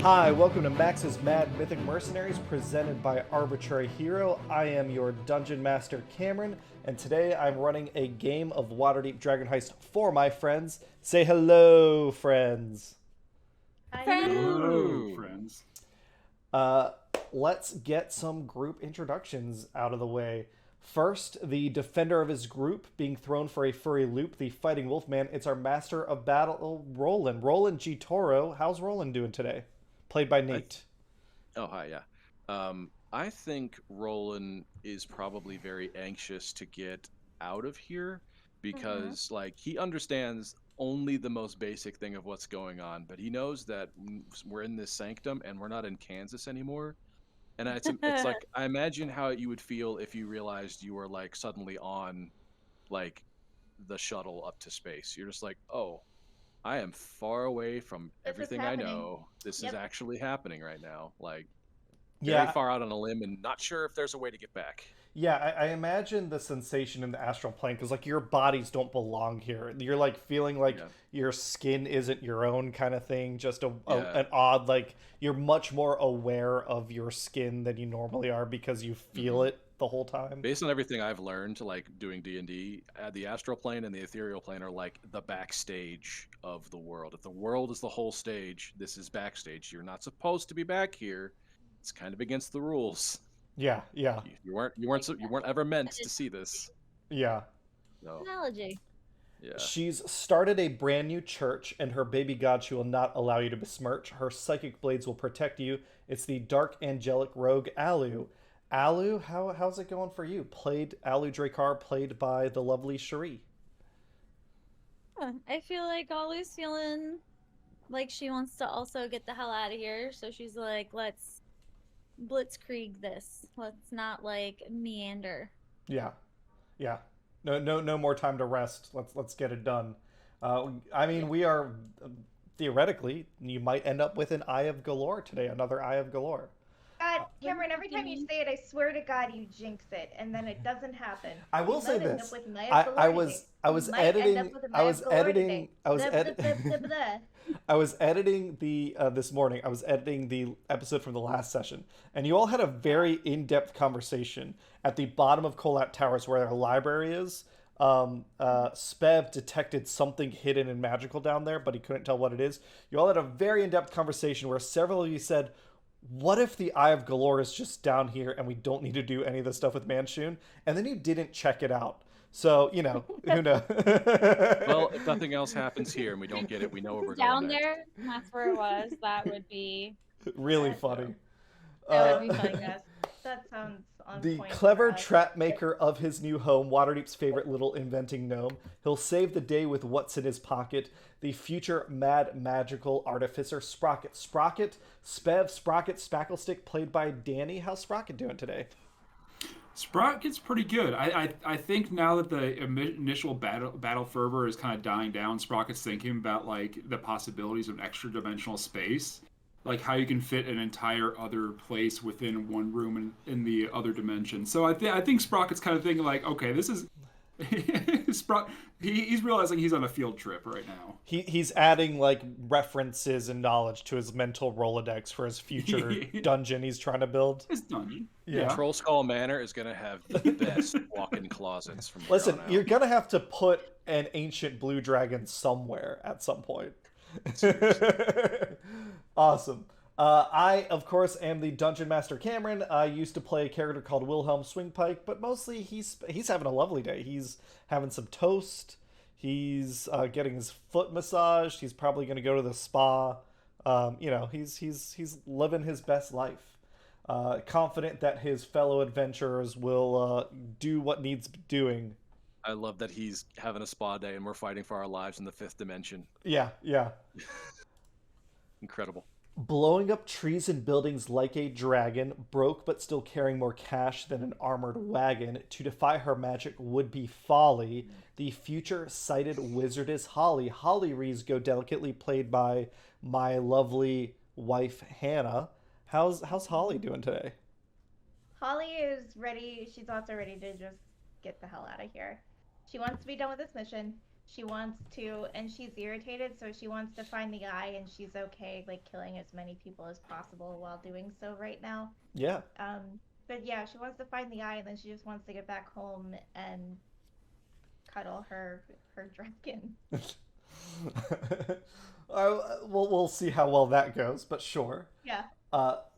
Hi, welcome to Max's Mad Mythic Mercenaries presented by Arbitrary Hero. I am your Dungeon Master Cameron, and today I'm running a game of Waterdeep Dragonheist for my friends. Say hello, friends. Hello, Friends. friends. Uh, let's get some group introductions out of the way. First, the defender of his group being thrown for a furry loop, the Fighting Wolfman. It's our Master of Battle, Rolan. Rolan G. Toro. How's Rolan doing today? Played by Nate. Oh, hi, yeah. I think Roland is probably very anxious to get out of here because, like, he understands only the most basic thing of what's going on, but he knows that we're in this sanctum and we're not in Kansas anymore. And it's like, I imagine how you would feel if you realized you were, like, suddenly on, like, the shuttle up to space. You're just like, oh, I am far away from This is everything I happening. know. This is Yep. actually happening right now. Like, very Yeah, far out on a limb and not sure if there's a way to get back. yeah, I imagine the sensation in the astral plane because like your bodies don't belong here. You're like feeling like Yeah. your skin isn't your own kind of thing. Just Yeah. an odd like you're much more aware of your skin than you normally are because you feel it the whole time. Based on everything I've learned, like doing D&D, the astral plane and the ethereal plane are like the backstage of the world. If the world is the whole stage, this is backstage. You're not supposed to be back here. It's kind of against the rules. Yeah, yeah, You weren't ever meant to see this. yeah. No. Analogy. Yeah. She's started a brand new church, and her baby god she will not allow you to besmirch. Her psychic blades will protect you. It's the dark angelic rogue Alu. Alu, how's it going for you? Played Alu Dracar, played by the lovely Cherie. I feel like Ollie's feeling like she wants to also get the hell out of here. So she's like, let's blitzkrieg this. Let's not like meander. Yeah, yeah. No more time to rest. Let's get it done. I mean, Yeah. we are theoretically. You might end up with an Eye of Golorr today. Another Eye of Golorr. God, Cameron, every time you say it, I swear to God, you jinx it, and then it doesn't happen. I will You say might end this. up with an Eye of Golorr I today. was You might end up editing. with an I Eye was of Golorr editing. today. I was Blah, edi- blah, blah, blah, blah. I was editing the this morning. I was editing the episode from the last session, and you all had a very in-depth conversation at the bottom of Colat Towers, where our library is. Spev detected something hidden and magical down there, but he couldn't tell what it is. You all had a very in-depth conversation where several of you said, "What if the Eye of Golorr is just down here and we don't need to do any of the stuff with Manshoon?" And then you didn't check it out. So you know, who knows? Well, if nothing else happens here and we don't get it, we know where we're Down going next. there, that's where it was. That would be really funny. That would be Uh, funny, guys. That sounds on The point clever for us. trap maker of his new home, Waterdeep's favorite little inventing gnome. He'll save the day with what's in his pocket. The future mad magical artificer, Sprocket. Sprocket, Spacklestick, played by Danny. How's Sprocket doing today? Sprocket's pretty good. I think now that the initial battle fervor is kind of dying down, Sprocket's thinking about like the possibilities of extra dimensional space, like how you can fit an entire other place within one room in the other dimension. So I think Sprocket's kind of thinking like, okay, this is he's realizing he's on a field trip right now. He's adding like references and knowledge to his mental Rolodex for his future dungeon he's trying to build. His dungeon. Yeah. Troll Skull Manor is going to have the best walk-in closets from here Listen, on out. you're gonna have to put an ancient blue dragon somewhere at some point. Awesome. I, of course, am the Dungeon Master Cameron. I used to play a character called Wilhelm Swingpike, but mostly he's having a lovely day. He's having some toast. He's getting his foot massaged. He's probably going to go to the spa. He's living his best life. Confident that his fellow adventurers will do what needs doing. I love that he's having a spa day and we're fighting for our lives in the fifth dimension. Yeah, yeah. Incredible. Blowing up trees and buildings like a dragon, broke but still carrying more cash than an armored wagon. To defy her magic would be folly. The future-sighted wizardess Holly. Holly Rees go delicately, played by my lovely wife Hannah. How's Holly doing today? Holly is ready. She's also ready to just get the hell out of here. She wants to be done with this mission. she wants to, and she's irritated, so she wants to find the eye, and she's okay, like, killing as many people as possible while doing so right now. Yeah. But yeah, she wants to find the eye, and then she just wants to get back home and cuddle her dragon. We'll see how well that goes, but sure. Yeah.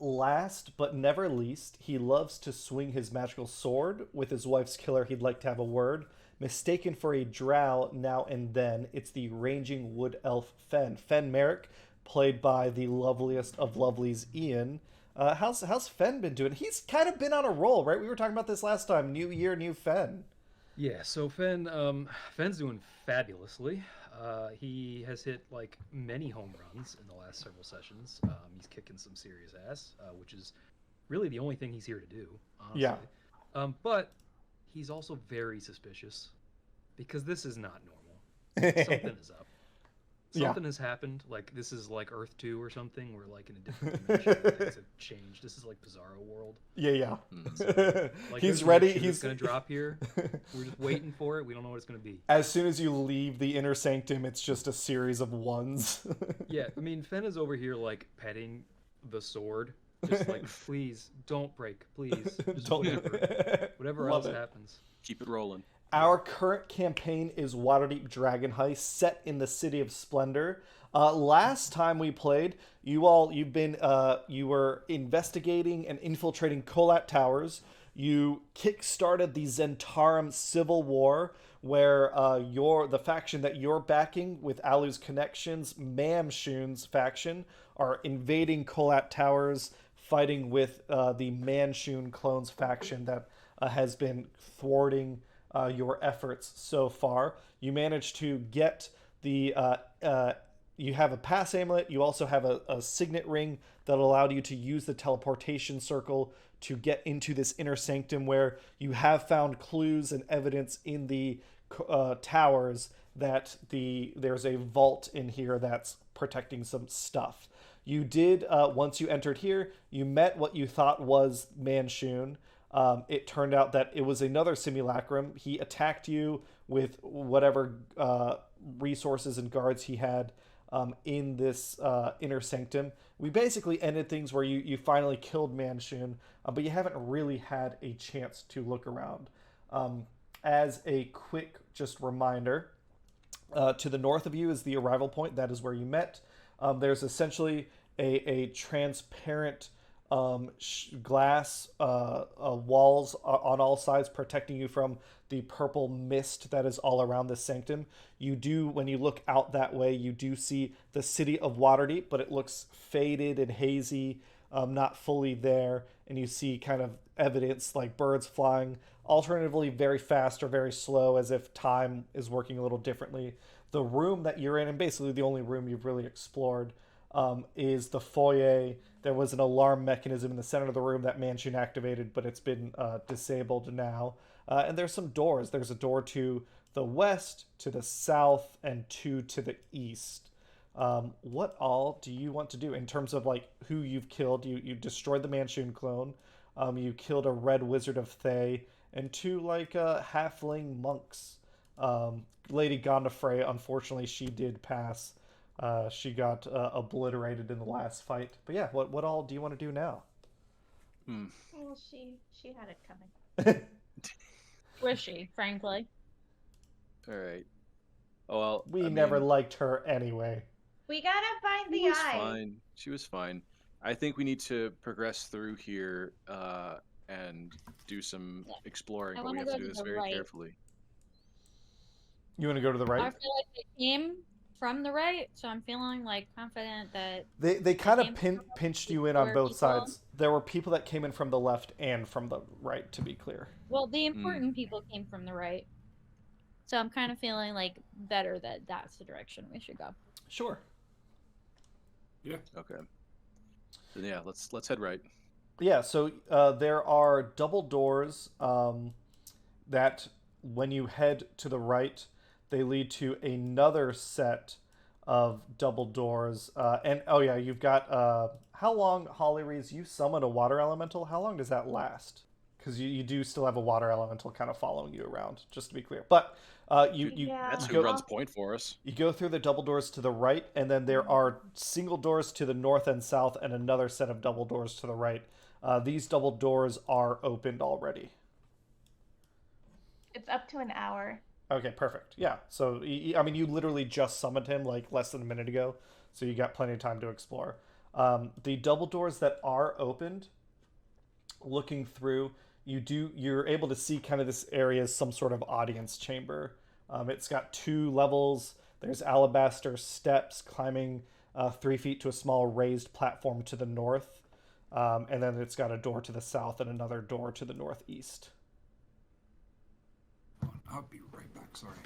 Last but never least, he loves to swing his magical sword. With his wife's killer, he'd like to have a word. Mistaken for a drow now and then, it's the ranging wood elf Fen. Fen Merrick, played by the loveliest of lovelies, Ian. How's Fen been doing? He's kind of been on a roll, right? We were talking about this last time. New year, new Fen. Yeah, so Fen's doing fabulously. He has hit like many home runs in the last several sessions. He's kicking some serious ass, which is really the only thing he's here to do, honestly. Yeah. But he's also very suspicious because this is not normal. Something is up. Something has happened. Like this is like Earth 2 or something. We're like in a different dimension. Things have changed. This is like Bizarro World. Yeah. So, like, He's ready. He's gonna drop here. We're just waiting for it. We don't know what it's gonna be. As soon as you leave the Inner Sanctum, it's just a series of ones. Yeah, I mean, Fen is over here like petting the sword, just like, please don't break, please. Just Don't. whatever Love else it. happens. Keep it rolling. Our current campaign is Waterdeepdragonheist, set in the City of Splendor. Last time we played, you were investigating and infiltrating Kolat Towers. You kick-started the Zhentarim Civil War, where the faction that you're backing with Alu's connections, Manshoon's faction, are invading Kolat Towers, fighting with the Manshoon clones faction that has been thwarting your efforts so far. You managed to get the you have a pass amulet. You also have a signet ring that allowed you to use the teleportation circle to get into this inner sanctum, where you have found clues and evidence in the towers that there's a vault in here that's protecting some stuff. You did, once you entered here, you met what you thought was Manshoon. It turned out that it was another simulacrum. He attacked you with whatever resources and guards he had in this inner sanctum. We basically ended things where you finally killed Manshoon, but you haven't really had a chance to look around. As a quick just reminder, to the north of you is the arrival point. That is where you met. There's essentially a transparent glass walls on all sides protecting you from the purple mist that is all around the sanctum. You do, when you look out that way, you do see the City of Waterdeep, but it looks faded and hazy, not fully there, and you see kind of evidence like birds flying, alternatively very fast or very slow, as if time is working a little differently. The room that you're in, and basically the only room you've really explored, is the foyer. There was an alarm mechanism in the center of the room that Manshoon activated, but it's been disabled now. And there's some doors. There's a door to the west, to the south, and two to the east. What all do you want to do in terms of like who you've killed? You destroyed the Manshoon clone. You killed a red wizard of Thay and two like halfling monks. Lady Gondafrey, unfortunately, she did pass. She got obliterated in the last fight. But yeah, what all do you want to do now? Well, she had it coming. Squishy, frankly. All right. Oh well. We I never mean, liked her anyway. We gotta find She the was eye. fine. She was fine. I think we need to progress through here and do some exploring, I but we wanna have to go do to this the very right. carefully. You want to go to the I right? feel like they came from the right, so I'm feeling like confident that They kind of came from pinched you in on where both people- sides. There were people that came in from the left and from the right, to be clear. well, the important people came from the right. So I'm kind of feeling like better that that's the direction we should go. Sure. Yeah. Okay. Then yeah, let's head right. Yeah, so there are double doors that, when you head to the right, they lead to another set of double doors. And oh yeah, you've got how long, Holly Rees, you summon a water elemental? How long does that last? Because you do still have a water elemental kind of following you around, just to be clear. But That's Yeah. who runs point for us. You go through the double doors to the right, and then there are single doors to the north and south, and another set of double doors to the right. These double doors are opened already. It's up to an hour. Okay, perfect. Yeah. So, I mean, you literally just summoned him like less than a minute ago, so you got plenty of time to explore. The double doors that are opened, looking through, you're able to see kind of this area as some sort of audience chamber. It's got 2 levels. There's alabaster steps climbing 3 feet to a small raised platform to the north, and then it's got a door to the south and another door to the northeast. I'll be right back. Sorry.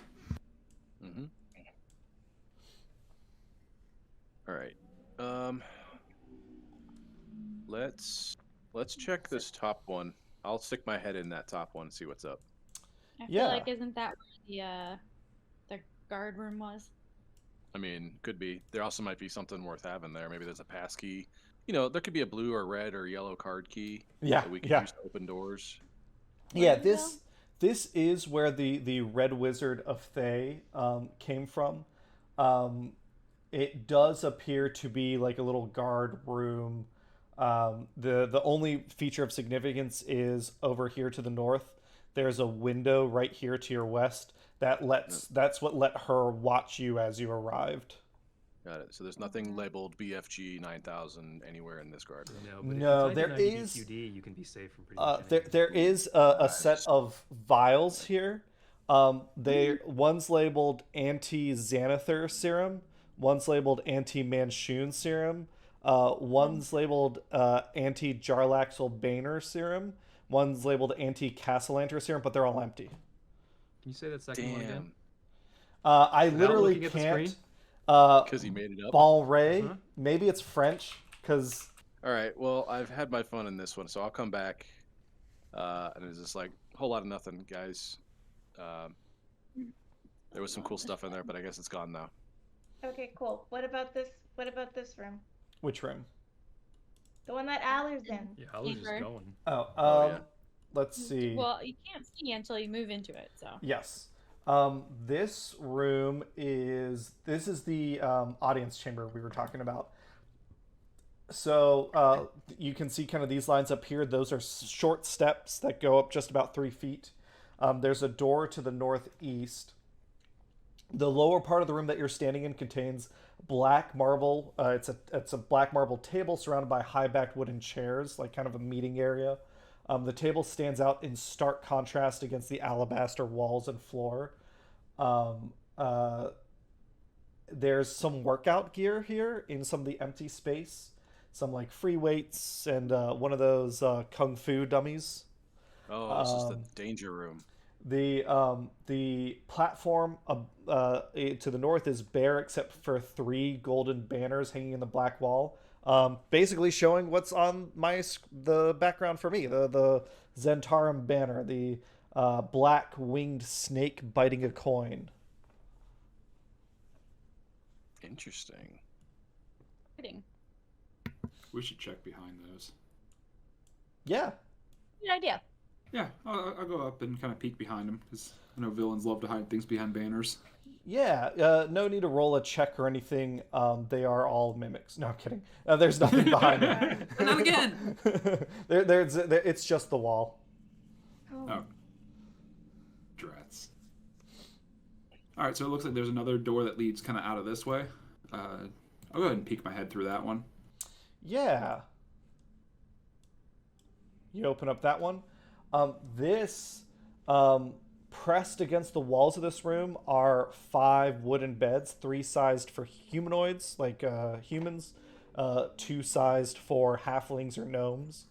Mm-hmm. All right. Let's check this top one. I'll stick my head in that top one and see what's up. I Yeah. feel like isn't that where the guard room was? I mean, could be. There also might be something worth having there. Maybe there's a pass key. You know, there could be a blue or red or yellow card key that we could use to open doors. Yeah, this is where the Red Wizard of Thay came from. It does appear to be like a little guard room. The only feature of significance is over here to the north. There's a window right here to your west that's what let her watch you as you arrived. Got it. So there's nothing labeled BFG 9000 anywhere in this guard room. No, if there it's is. QD, you can be safe from pretty much anything. There is a set of vials here. One's labeled anti-Xanathar serum. One's labeled anti-Manshoon serum. One's labeled anti-Jarlaxle Boehner serum. One's labeled anti-Castellanter serum, but they're all empty. Can you say that second one again? I Without literally looking at the can't. screen? Because he made it up. Balray. Uh-huh. Maybe it's French. Because. All right. Well, I've had my fun in this one, so I'll come back. And it's just like a whole lot of nothing, guys. There was some cool stuff in there, but I guess it's gone now. Okay, cool. What about this room? Which room? The one that Aller's in. Yeah, I was just Paper. going. Yeah. Let's see. Well, you can't see until you move into it, so. Yes. This room is the audience chamber we were talking about. So you can see kind of these lines up here. Those are short steps that go up just about 3 feet. There's a door to the northeast. The lower part of the room that you're standing in contains black marble. It's a black marble table surrounded by high-backed wooden chairs, like kind of a meeting area. The table stands out in stark contrast against the alabaster walls and floor. There's some workout gear here in some of the empty space. Some like free weights and one of those kung fu dummies. Oh, this is the danger room. The platform to the north is bare except for 3 golden banners hanging in the black wall. Basically showing what's on the background for me. The Zhentarim banner, the black winged snake biting a coin. Interesting. Kidding. We should check behind those. Yeah. Good idea. Yeah, I'll go up and kind of peek behind them because I know villains love to hide things behind banners. Yeah, no need to roll a check or anything. They are all mimics. No, I'm kidding. There's nothing behind them. Not again! It's just the wall. Oh. Drats. Alright, so it looks like there's another door that leads kind of out of this way. I'll go ahead and peek my head through that one. Yeah. You open up that one. Pressed against the walls of this room are 5 wooden beds, 3 sized for humanoids, like humans, 2 sized for halflings or gnomes.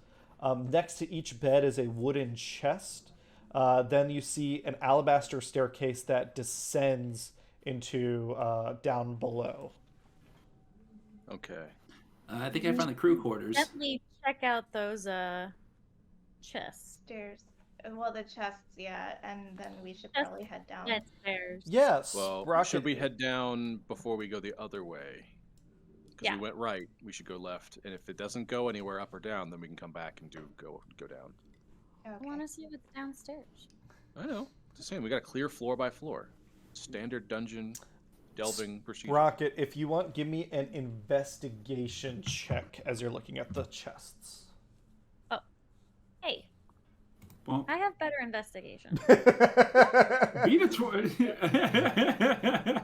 Next to each bed is a wooden chest. Then you see an alabaster staircase that descends into down below. Okay. I think I found the crew quarters. Definitely check out those chests. Stairs. Well, the chests, yeah, and then we should probably head down. That's stairs. Yes. Well, Sprocket. should we head down before we go the other way? Because Yeah. we went right, we should go left. And if it doesn't go anywhere up or down, then we can come back and go down. I Okay. want to see what's downstairs. I know. Just saying, we got to clear floor by floor. standard dungeon delving procedure. Rocket, if you want, give me an investigation check as you're looking at the chests. Oh, hey, Well, I have better investigation. beat a 20.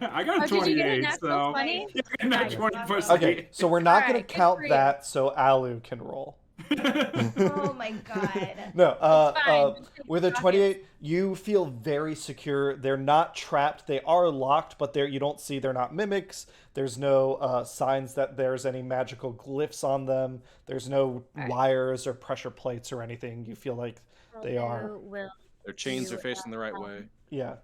I got a Oh, did you get a 28, natural so 20? yeah, I got a nat Nice. 20 plus Okay, 8. so we're not going Alright, to good count for you. that, so Alu can roll. Oh my god. No, It's fine. with a Rockets. 28, you feel very secure. They're not trapped. They are locked, but you don't see they're not mimics. There's no signs that there's any magical glyphs on them. There's no Alright. wires or pressure plates or anything. You feel like they are. Their chains are facing the right way. Yeah.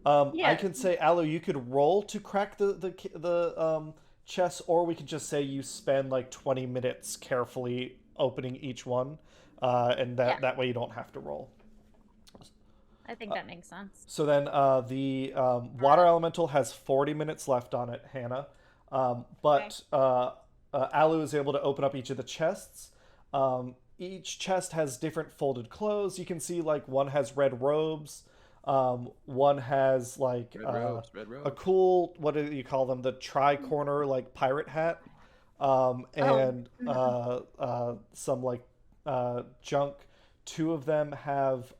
Yeah. I can say, Alu, you could roll to crack the chest, or we could just say you spend like 20 minutes carefully opening each one, and that way you don't have to roll. I think that makes sense. So then the water elemental has 40 minutes left on it, Hannah. But Alu is able to open up each of the chests. Each chest has different folded clothes. You can see like one has red robes. One has like Red robes. a cool, what do you call them? The tri-corner like pirate hat. And some like junk. Two of them have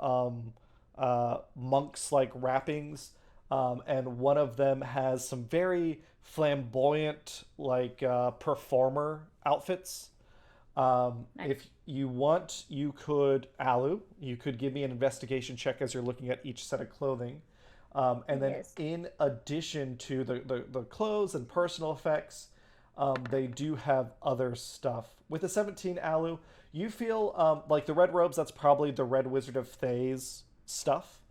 monks like wrappings, and one of them has some very flamboyant like performer outfits. If you want, you could, Alu, you could give me an investigation check as you're looking at each set of clothing. And then in addition to the clothes and personal effects, they do have other stuff. With a 17, Alu, you feel like the red robes, that's probably the Red Wizard of Thay's stuff.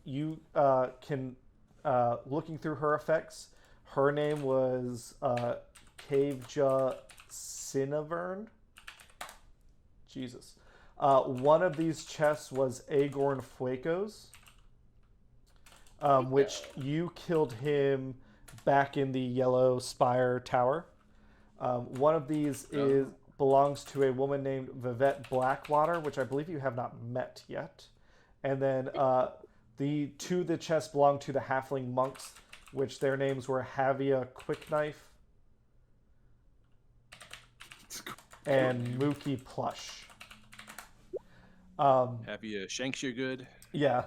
You can, looking through her effects, her name was Caveja Cinavern. Jesus. One of these chests was Agorn Fueco's, which you killed him back in the Yellow Spire Tower. One of these belongs to a woman named Vivette Blackwater, which I believe you have not met yet. And then the chests belong to the Halfling monks, which their names were Havia Quickknife and Mookie Plush. Havia Shanks you good. Yeah.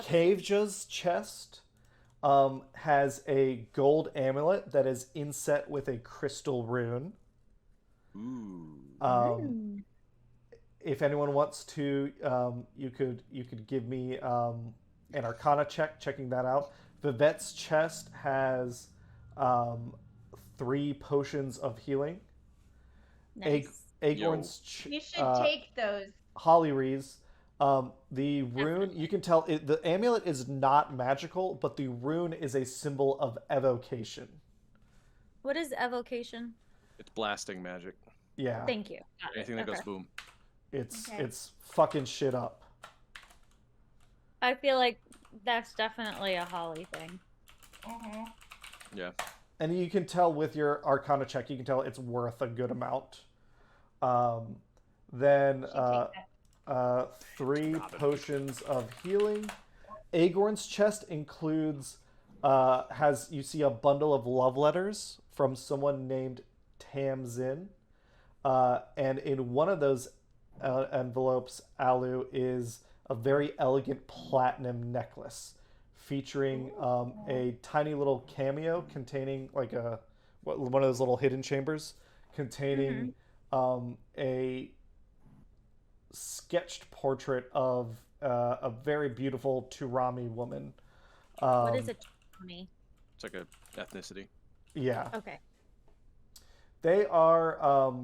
Caveja's chest has a gold amulet that is inset with a crystal rune. Ooh. If anyone wants to, you could give me an Arcana check, checking that out. Vivette's chest has 3 potions of healing. Nice. Agorn's You should take those. Hollyree's. The rune, you can tell the amulet is not magical, but the rune is a symbol of evocation. What is evocation? It's blasting magic. Yeah. Thank you. Anything that goes boom. It's fucking shit up. I feel like that's definitely a Holly thing. Yeah. And you can tell with your Arcana check, you can tell it's worth a good amount. Then 3 potions of healing. Agorn's chest includes you see a bundle of love letters from someone named Tamzin. And in one of those envelopes, Alu, is a very elegant platinum necklace featuring a tiny little cameo containing like one of those little hidden chambers containing a sketched portrait of a very beautiful Turami woman. What is a Turami? It's like a ethnicity. Yeah. Okay. They are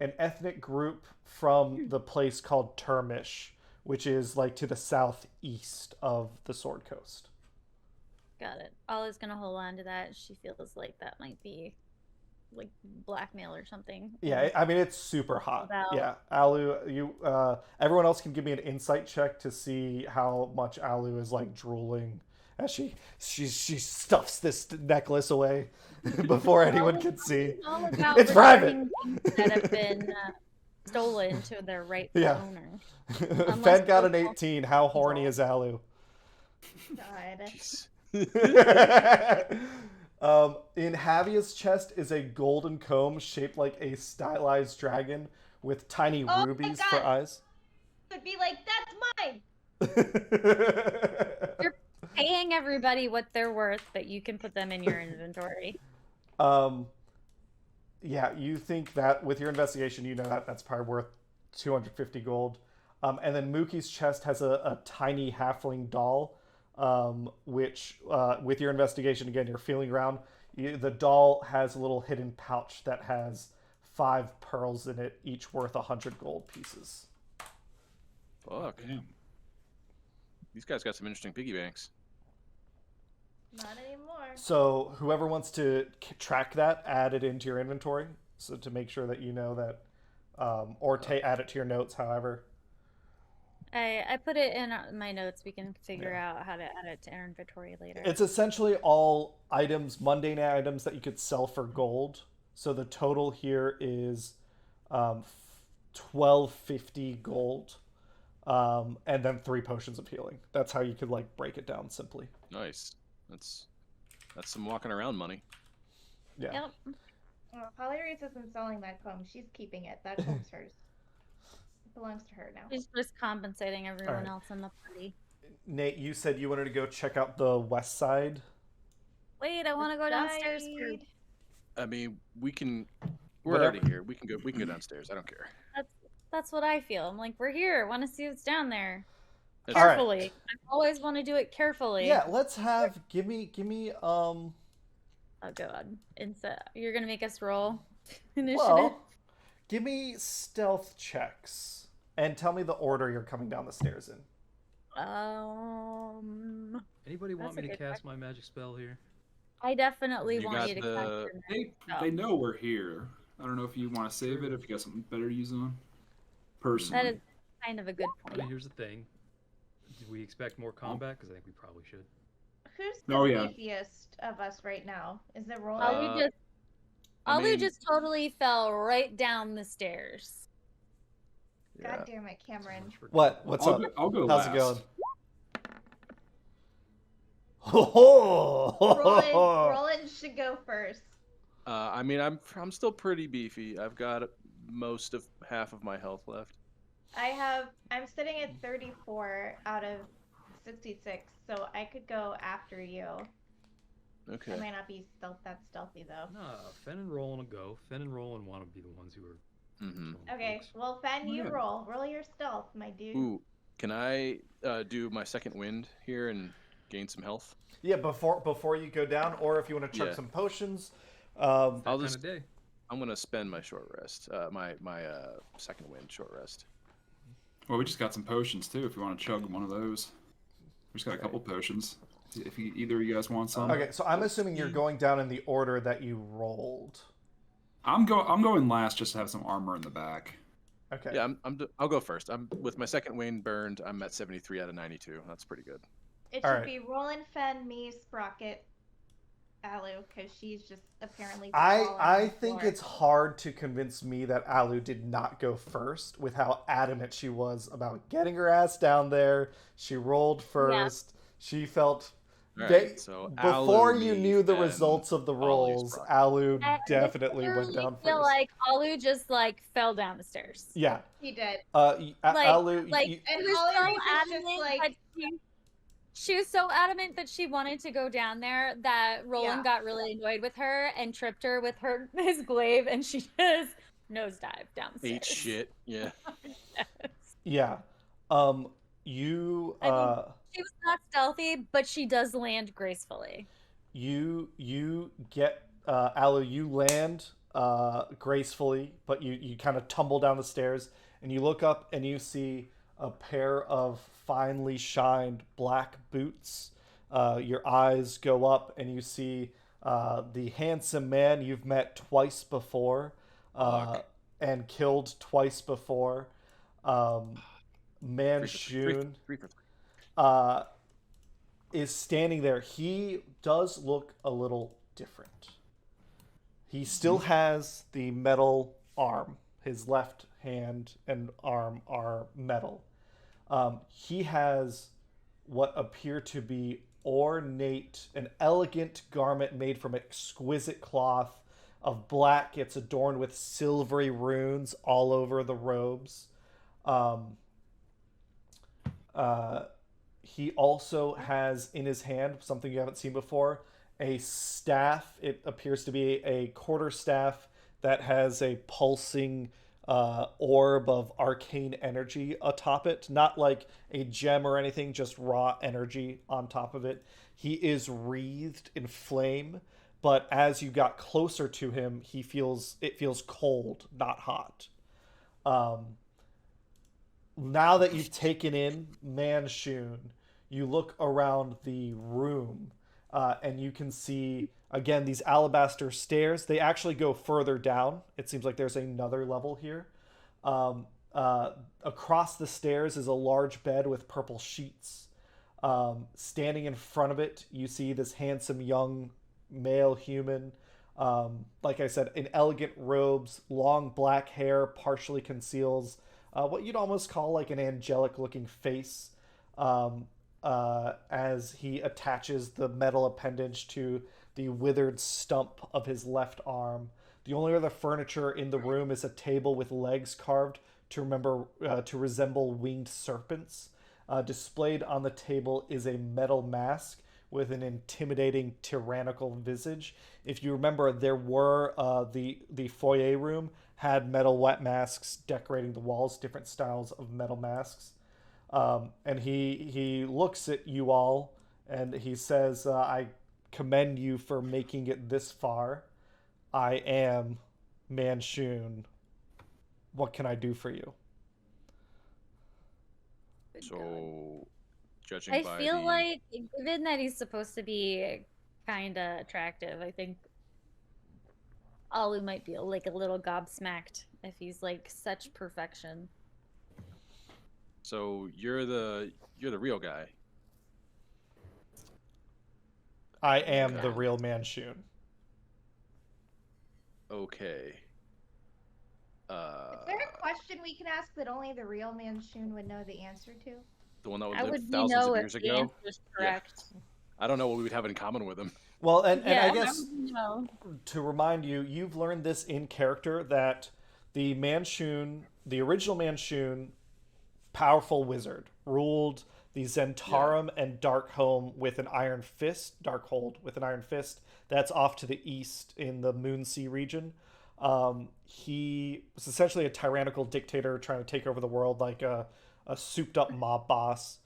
an ethnic group from the place called Turmish, which is like to the southeast of the Sword Coast. Got it. Ollie's gonna hold on to that. She feels like that might be like blackmail or something. Yeah, I mean it's super hot. Yeah, Alu, you. Everyone else can give me an insight check to see how much Alu is like drooling as she stuffs this necklace away before anyone can see. All about It's private. things that have been stolen to their rightful owner. Fed got an 18. How horny is Alu? God. Jeez. In Javia's chest is a golden comb shaped like a stylized dragon with tiny Oh my rubies God. for eyes. Would be like, that's mine. You're paying everybody what they're worth, but you can put them in your inventory. Yeah, you think that with your investigation, you know that that's probably worth 250 gold. And then Mookie's chest has a tiny halfling doll, which, with your investigation, again, you're feeling around. The doll has a little hidden pouch that has 5 pearls in it, each worth 100 gold pieces. Fuck. Damn. These guys got some interesting piggy banks. Not anymore. So whoever wants to track that, add it into your inventory, so to make sure that you know that, or add it to your notes, however. I put it in my notes. We can figure out how to add it to our inventory later. It's essentially all items, mundane items that you could sell for gold. So the total here is 1250 gold, and then 3 potions of healing. That's how you could like break it down simply. Nice. That's some walking around money. Yeah. Yep. Well, Holly Reese isn't selling that comb. She's keeping it. That comb's hers. It belongs to her now. She's just compensating everyone Alright. else in the party. Nate, you said you wanted to go check out the west side. Wait, I want to go downstairs first. Died. I mean, we're Whatever. already here. We can go downstairs. I don't care. That's what I feel. I'm like, we're here. Want to see what's down there. That's- All right. Carefully. I always want to do it carefully. Yeah, let's have give me Oh god. You're gonna make us roll initiative. well, give me stealth checks and tell me the order you're coming down the stairs in. Anybody want That's me a to good cast my magic spell here? I definitely You want got you to the- cast your magic spell. They know we're here. I don't know if you want to save it, if you got something better to use on. Personally. That is kind of a good But point. here's the thing. Do we expect more combat? Because I think we probably should. Who's the Oh, yeah. beefiest of us right now? Is it Roland? Alu mean- just totally fell right down the stairs. Yeah. God damn it, Cameron. What? What's I'll up? Go, I'll go How's last. it going? Ho Roland should go first. I mean, I'm still pretty beefy. I've got most of half of my health left. I'm sitting at 34 out of 66, so I could go after you. Okay. I might not be that stealthy though. No, Fen and Roland will go. Fen and Roland want to be the ones who are. Mm-hmm. killing Okay, folks. well, Fen, you Yeah. roll. Roll your stealth, my dude. Ooh, can I do my second wind here and gain some health? Yeah, before you go down, or if you want to chuck Yeah. some potions. That I'll kind just of day. I'm gonna spend my short rest. My second wind short rest. Well, we just got some potions too. If you want to chug one of those, we just got a couple potions. If either of you guys want some, Okay, so I'm assuming you're going down in the order that you rolled. I'm going last just to have some armor in the back. Okay. Yeah, I'll go first. I'm with my second wind burned. I'm at 73 out of 92. That's pretty good. It All should right. be Roland, Fen, me, Sprocket, Alu, because she's just apparently. I fallen on the think floor. it's hard to convince me that Alu did not go first with how adamant she was about getting her ass down there. She rolled first. She felt All They- right, so before Alu, you me, knew the Fen, results of the Ollie, rolls, Sprocket. Alu I definitely went literally down feel first. like Alu just like fell down the stairs. Yeah. He did. Like- Alu, Like you- And she was Holly so Reese is just adamant like- that she was so adamant that she wanted to go down there that Roland Yeah. got really annoyed with her and tripped her with his glaive, and she just nosedived down the stairs. Ate shit. Yeah. yeah. You I mean, she was not stealthy, but she does land gracefully. you get Alu, you land gracefully, but you kind of tumble down the stairs and you look up and you see a pair of finely shined black boots. Your eyes go up and you see the handsome man you've met twice before and killed twice before. Manshoon Three for three. is standing there. He does look a little different. He still has the metal arm. His left hand and arm are metal. He has what appear to be an elegant garment made from exquisite cloth of black. It's adorned with silvery runes all over the robes. He also has in his hand something you haven't seen before, a staff. It appears to be a quarter staff that has a pulsing orb of arcane energy atop it. Not like a gem or anything, just raw energy on top of it. He is wreathed in flame, but as you got closer to him, it feels cold, not hot. Now that you've taken in Manshoon, you look around the room, and you can see, again, these alabaster stairs. They actually go further down. It seems like there's another level here. Across the stairs is a large bed with purple sheets. Standing in front of it, you see this handsome young male human. Like I said, in elegant robes, long black hair partially conceals what you'd almost call like an angelic-looking face, as he attaches the metal appendage to the withered stump of his left arm. The only other furniture in the room is a table with legs carved to resemble winged serpents. Displayed on the table is a metal mask with an intimidating, tyrannical visage. If you remember, there were the foyer room had metal wet masks decorating the walls, different styles of metal masks. And he looks at you all and he says, I commend you for making it this far. I am Manshoon. What can I do for you? So, judging I by feel like, given that he's supposed to be kind of attractive, I think Alu might be like a little gobsmacked if he's like such perfection. So you're the real guy. I am Okay. the real Manshoon. Okay. Is there a question we can ask that only the real Manshoon would know the answer to? The one that How lived would we thousands know of if years the ago. answer is correct? I don't know what we would have in common with him. Well, and I Yeah, guess no. to remind you, you've learned this in character that the Manshoon, the original Manshoon, powerful wizard, ruled the Zhentarim and Darkhold with an iron fist. That's off to the east in the Moonsea region. He was essentially a tyrannical dictator trying to take over the world like a souped-up mob boss.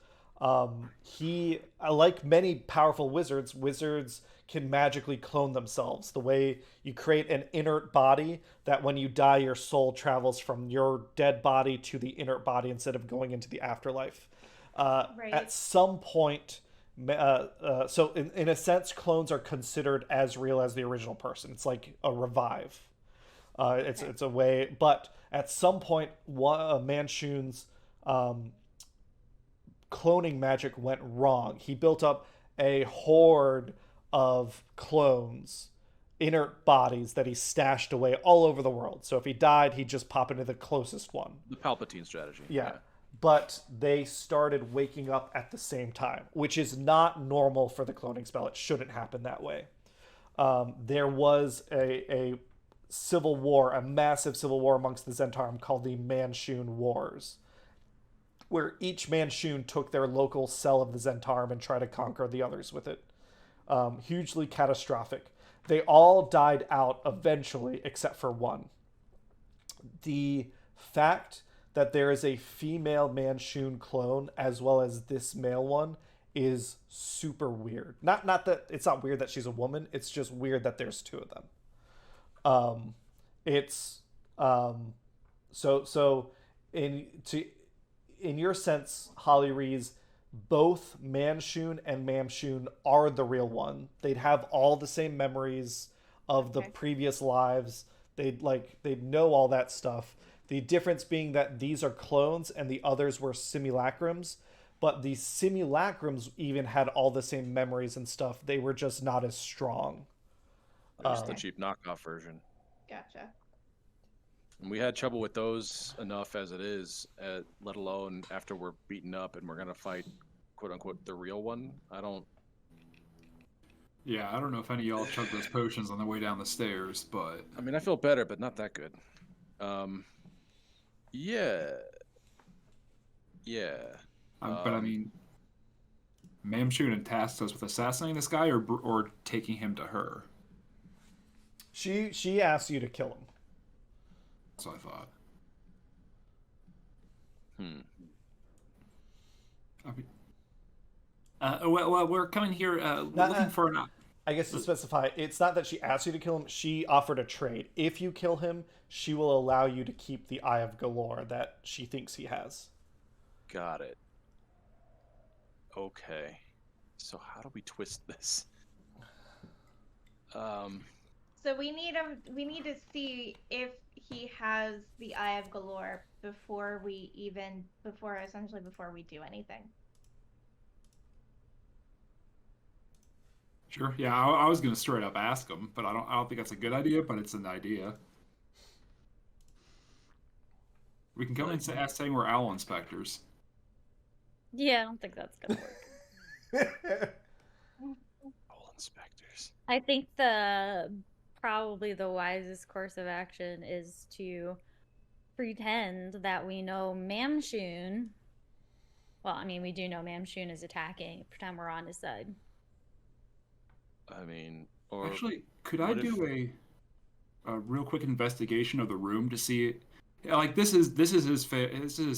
He, like many powerful wizards can magically clone themselves. The way you create an inert body that when you die, your soul travels from your dead body to the inert body instead of going into the afterlife. Right. At some point, so in a sense, clones are considered as real as the original person. It's like a revive. It's a way, but at some point, Manshoon's cloning magic went wrong. He built up a horde of clones, inert bodies that he stashed away all over the world. So if he died, he'd just pop into the closest one. The Palpatine strategy. Yeah. But they started waking up at the same time, which is not normal for the cloning spell. It shouldn't happen that way. There was a civil war, a massive civil war amongst the Zhentarim called the Manshoon Wars, where each Manshoon took their local cell of the Zhentarim and tried to conquer the others with it. Hugely catastrophic. They all died out eventually, except for one. The fact that there is a female Manshoon clone as well as this male one is super weird. Not that it's not weird that she's a woman. It's just weird that there's two of them. So in your sense, Holly Rees, both Manshoon and Manshoon are the real one. They'd have all the same memories of the previous lives. They'd know all that stuff. The difference being that these are clones and the others were simulacrums, but the simulacrums even had all the same memories and stuff. They were just not as strong. There's the cheap knockoff version. Gotcha. And we had trouble with those enough as it is, let alone after we're beaten up and we're going to fight quote unquote the real one. I don't. Yeah, I don't know if any of y'all chugged those potions on the way down the stairs, but I mean, I feel better, but not that good. Yeah. Yeah. but I mean, Manshoon tasked us with assassinating this guy or taking him to her. She asked you to kill him. That's what I thought. I mean, well, we're coming here looking for an. I guess to specify, it's not that she asked you to kill him. She offered a trade. If you kill him, she will allow you to keep the Eye of Golorr that she thinks he has. Got it. Okay. So how do we twist this? So we need to see if he has the Eye of Golorr before we do anything. Sure. Yeah, I was gonna straight up ask him, but I don't think that's a good idea. But it's an idea. We can come in and saying we're owl inspectors. Yeah, I don't think that's gonna work. Owl inspectors. I think probably the wisest course of action is to pretend that we know Manshoon. Well, I mean, we do know Manshoon is attacking. Pretend we're on his side. I mean, or actually, could I do a real quick investigation of the room to see it? Like this is his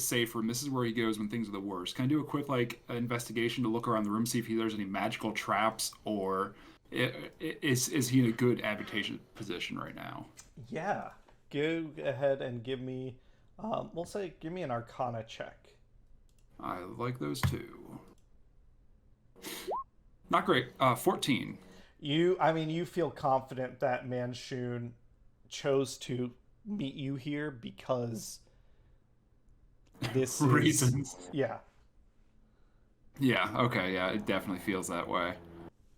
safe room. This is where he goes when things are the worst. Can I do a quick investigation to look around the room, see if there's any magical traps, or is he in a good habitation position right now? Yeah, go ahead and give me, give me an Arcana check. I like those too. Not great. 14. You feel confident that Manshoon chose to meet you here because this reasons. Yeah. Yeah, okay, yeah, it definitely feels that way.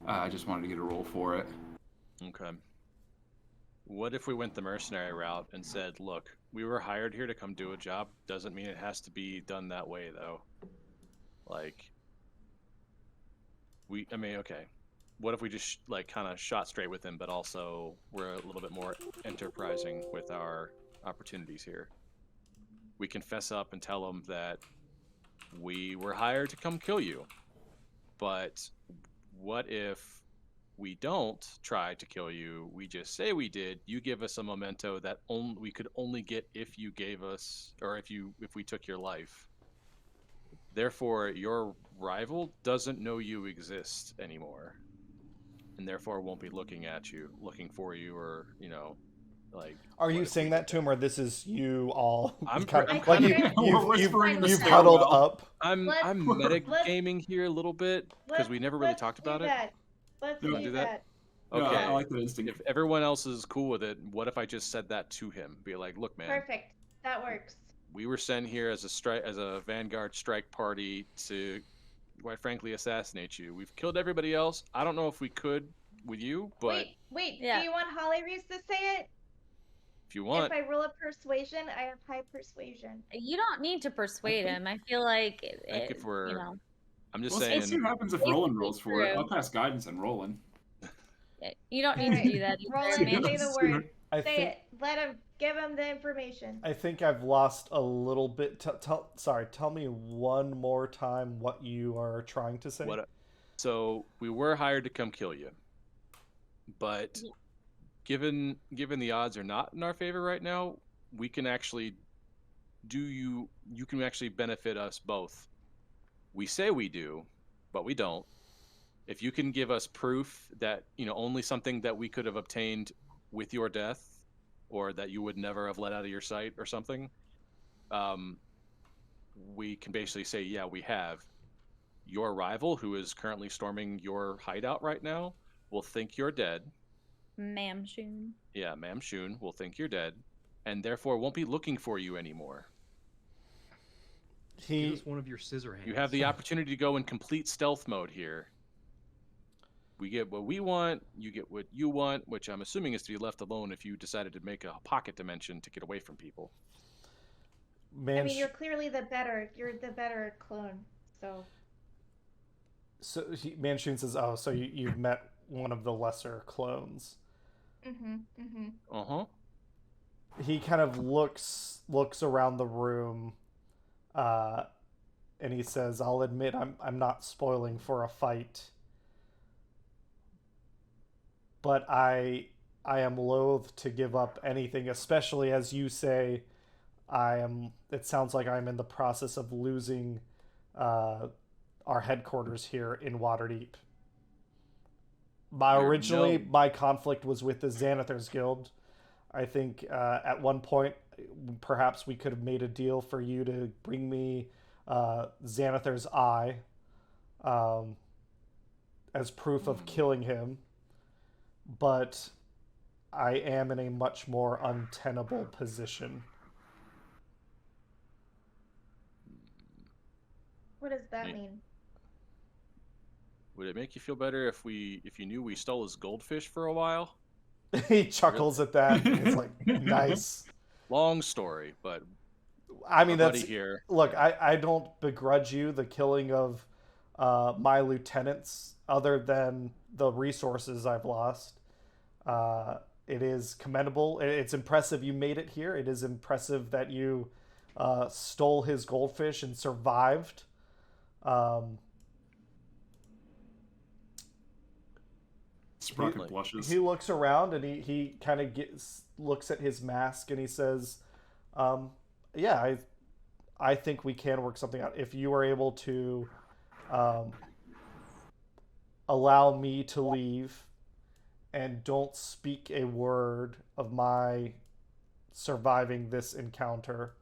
I just wanted to get a roll for it. Okay. What if we went the mercenary route and said, look, we were hired here to come do a job. Doesn't mean it has to be done that way, though. Okay. What if we just kind of shot straight with him, but also we're a little bit more enterprising with our opportunities here? We can fess up and tell him that we were hired to come kill you. But what if we don't try to kill you? We just say we did. You give us a memento that we could only get if you gave us, or if we took your life. Therefore, your rival doesn't know you exist anymore, and therefore won't be looking for you, or Are you saying that to him, or this is you all? I'm you've huddled up. I'm metagaming here a little bit because we never really talked about it. Let's do that. Okay. No, I like that instinct. If everyone else is cool with it, what if I just said that to him? Be like, look, man. Perfect. That works. We were sent here as a vanguard strike party to, quite frankly, assassinate you. We've killed everybody else. I don't know if we could with you, but wait. Yeah. Do you want Holly Reese to say it? If you want. If I roll a persuasion, I have high persuasion. You don't need to persuade him. I feel like I'm just saying. Let's see what happens if Rolan rolls for it. I'll pass guidance on Rolan. You don't need to do that. Rolan, say the word. Say it. Let him. Give him the information. I think I've lost a little bit. Tell me one more time what you are trying to say. So we were hired to come kill you, but given the odds are not in our favor right now, we can actually you can actually benefit us both. We say we do, but we don't. If you can give us proof that only something that we could have obtained with your death, or that you would never have let out of your sight or something, we can basically say, yeah, we have. Your rival, who is currently storming your hideout right now, will think you're dead. Manshoon. Yeah, Manshoon will think you're dead, and therefore won't be looking for you anymore. Give us one of your scissor hands. You have the opportunity to go in complete stealth mode here. We get what we want, you get what you want, which I'm assuming is to be left alone if you decided to make a pocket dimension to get away from people. I mean, you're clearly the better clone, so. Manshoon says, "Oh, so you've met one of the lesser clones." Uh-huh. He kind of looks around the room, and he says, "I'll admit I'm not spoiling for a fight, but I am loath to give up anything, especially as you say, I am. It sounds like I'm in the process of losing our headquarters here in Waterdeep. Originally, my conflict was with the Xanathar's Guild. I think at one point, perhaps we could have made a deal for you to bring me Xanathar's eye as proof of killing him. But I am in a much more untenable position." What does that mean? Would it make you feel better if you knew we stole his goldfish for a while? He chuckles at that. It's like, nice. Long story, but I mean, that's here. Look, I don't begrudge you the killing of my lieutenants, other than the resources I've lost. It is commendable. It's impressive you made it here. It is impressive that you stole his goldfish and survived. Sprocket blushes. He looks around and he kind of looks at his mask and he says, "Yeah, I think we can work something out. If you are able to allow me to leave and don't speak a word of my surviving this encounter,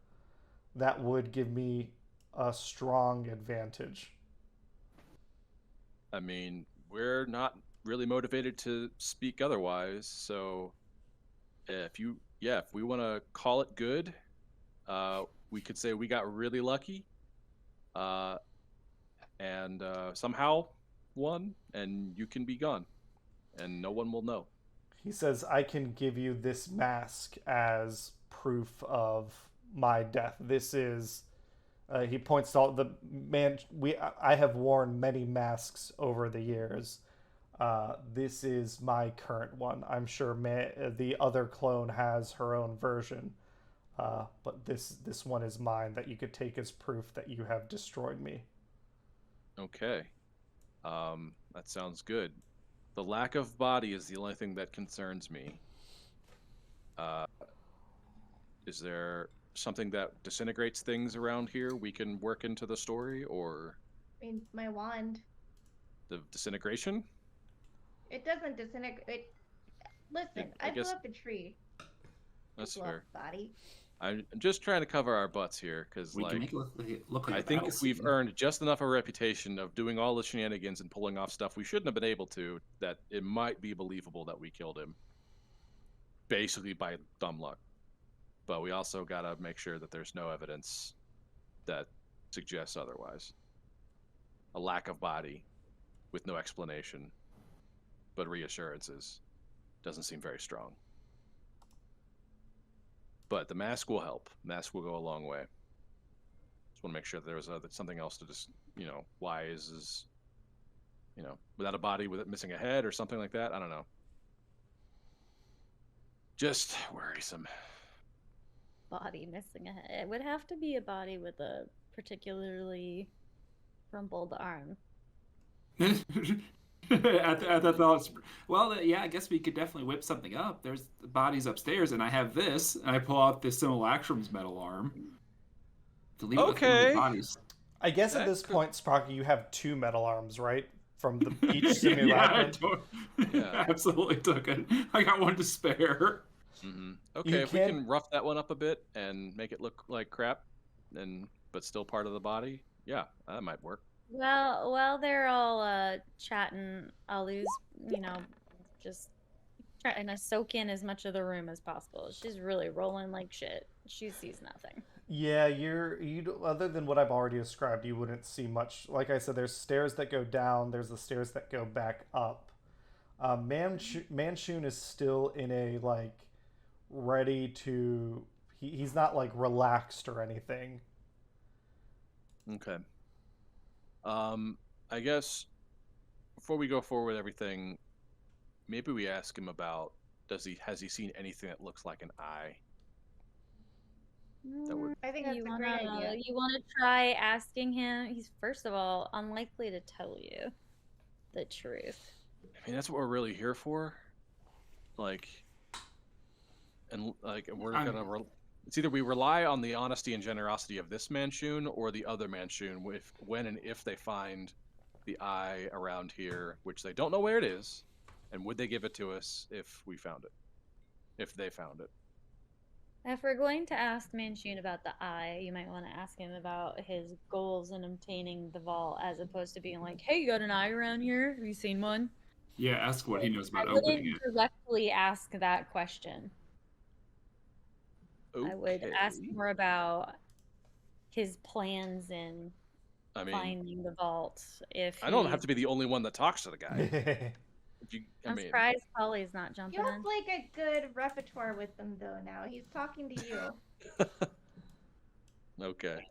that would give me a strong advantage." I mean, we're not really motivated to speak otherwise, so if we want to call it good, we could say we got really lucky, and somehow won, and you can be gone, and no one will know. He says, "I can give you this mask as proof of my death. This is," he points to all the man. I have worn many masks over the years. This is my current one. I'm sure the other clone has her own version, but this one is mine that you could take as proof that you have destroyed me." Okay, that sounds good. The lack of body is the only thing that concerns me. Is there something that disintegrates things around here we can work into the story, or I mean, my wand. the disintegration? It doesn't disintegrate. Listen, I blew up a tree. That's Blew up fair. a body. I'm just trying to cover our butts here, because We can make it look like I a think battle we've scene. earned just enough of a reputation of doing all the shenanigans and pulling off stuff we shouldn't have been able to, that it might be believable that we killed him, basically by dumb luck. But we also gotta make sure that there's no evidence that suggests otherwise. A lack of body with no explanation, but reassurances, doesn't seem very strong. But the mask will help. Mask will go a long way. Just want to make sure that there was something else to just, why is without a body, with it missing a head or something like that? I don't know. Just worrisome. Body missing a head. It would have to be a body with a particularly rumpled arm. at the thoughts, well, yeah, I guess we could definitely whip something up. There's the bodies upstairs, and I have this, and I pull out this Simulacrum's metal arm to leave it with one of the bodies. I guess at this point, Sprocket, you have 2 metal arms, right? From each simulacrum. I absolutely took it. I got one to spare. Mm-hmm. Okay, if we can rough that one up a bit and make it look like crap, but still part of the body, yeah, that might work. Well, while they're all chatting, Alu's, just trying to soak in as much of the room as possible. She's really rolling like shit. She sees nothing. Yeah, you other than what I've already described, you wouldn't see much. Like I said, there's stairs that go down. There's the stairs that go back up. Manshoon is still in a ready to. He's not relaxed or anything. Okay. I guess before we go forward with everything, maybe we ask him about has he seen anything that looks like an eye? That would. I think that's a great idea. You wanna try asking him? He's first of all unlikely to tell you the truth. I mean, that's what we're really here for. Like, and like we're gonna. It's either we rely on the honesty and generosity of this Manshoon or the other Manshoon when and if they find the eye around here, which they don't know where it is, and would they give it to us if we found it? If they found it. If we're going to ask Manshoon about the eye, you might want to ask him about his goals in obtaining the vault, as opposed to being like, "Hey, you got an eye around here? Have you seen one?" Yeah, ask what he knows about I opening wouldn't it. directly ask that question. Okay. I would ask more about his plans in finding the vault. If I don't have to be the only one that talks to the guy. I'm surprised Polly's not jumping You in. have like a good repertoire with him though now. He's talking to you. Okay.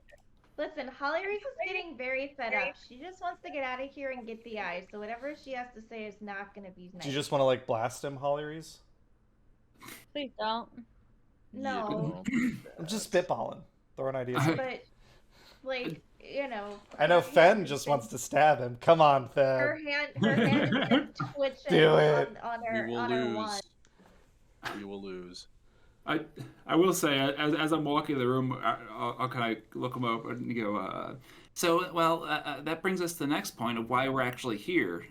Listen, Holly Reese is getting very fed up. She just wants to get out of here and get the eye. So whatever she has to say is not going to be nice. Do you just want to like blast him, Holly Reese? Please don't. No. I'm just spitballing, throwing ideas. But like, you know. I know Fen just wants to stab him. Come on, Fen. Her hand is just twitching Do it. on her wand. You will lose. I will say, as I'm walking in the room, I'll kind of look him over and go, that brings us to the next point of why we're actually here.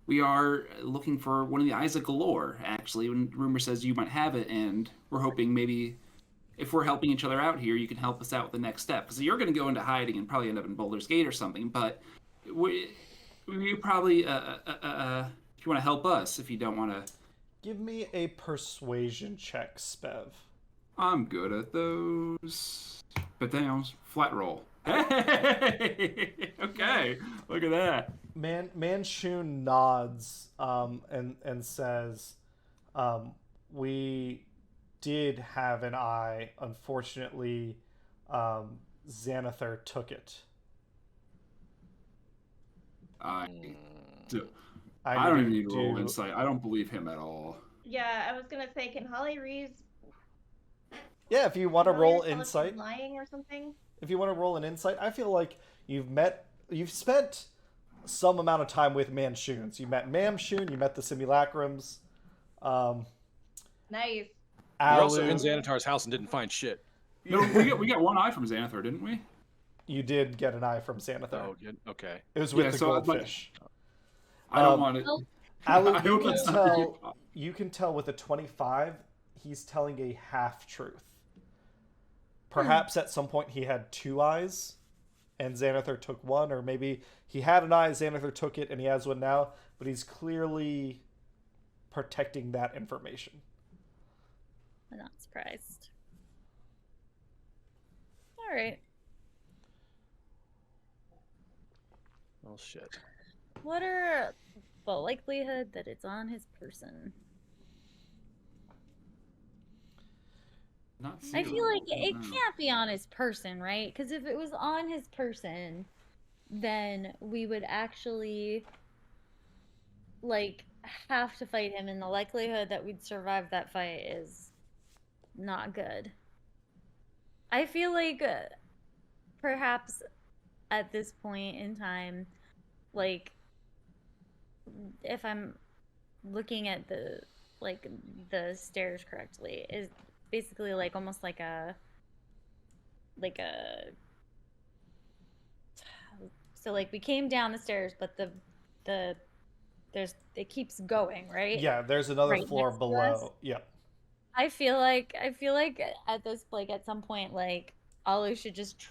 We are looking for one of the Eyes of Golorr, actually, when rumor says you might have it, and we're hoping maybe if we're helping each other out here, you can help us out with the next step. Because you're going to go into hiding and probably end up in Baldur's Gate or something, but we probably, if you want to help us, if you don't want to... Give me a persuasion check, Spev. I'm good at those. But damn, flat roll. Hey! Okay, look at that. Manshoon nods and says, we did have an eye. Unfortunately, Xanathar took it. I don't even need to roll insight. I don't believe him at all. Yeah, I was gonna say, can Holly Reeves? Yeah, if you want to roll insight, lying or something. If you want to roll an insight, I feel like you've spent some amount of time with Manshoons. You met Manshoon, you met the Simulacrums. Nice. We were also in Xanathar's house and didn't find shit. No, we got one eye from Xanathar, didn't we? You did get an eye from Xanathar. Oh, okay. It was with the goldfish. I don't want it. Alu, you can tell with a 25, he's telling a half-truth. Perhaps at some point he had two eyes, and Xanathar took one, or maybe he had an eye, Xanathar took it, and he has one now, but he's clearly protecting that information. I'm not surprised. All right. Well, shit. What are the likelihood that it's on his person? I feel like it can't be on his person, right? Because if it was on his person, then we would actually like have to fight him, and the likelihood that we'd survive that fight is not good. I feel like perhaps at this point in time, like if I'm looking at the stairs correctly, is basically like almost like a so like we came down the stairs, but it keeps going, right? Yeah, there's another floor below. Yep. I feel like at this, like at some point, like Alu should just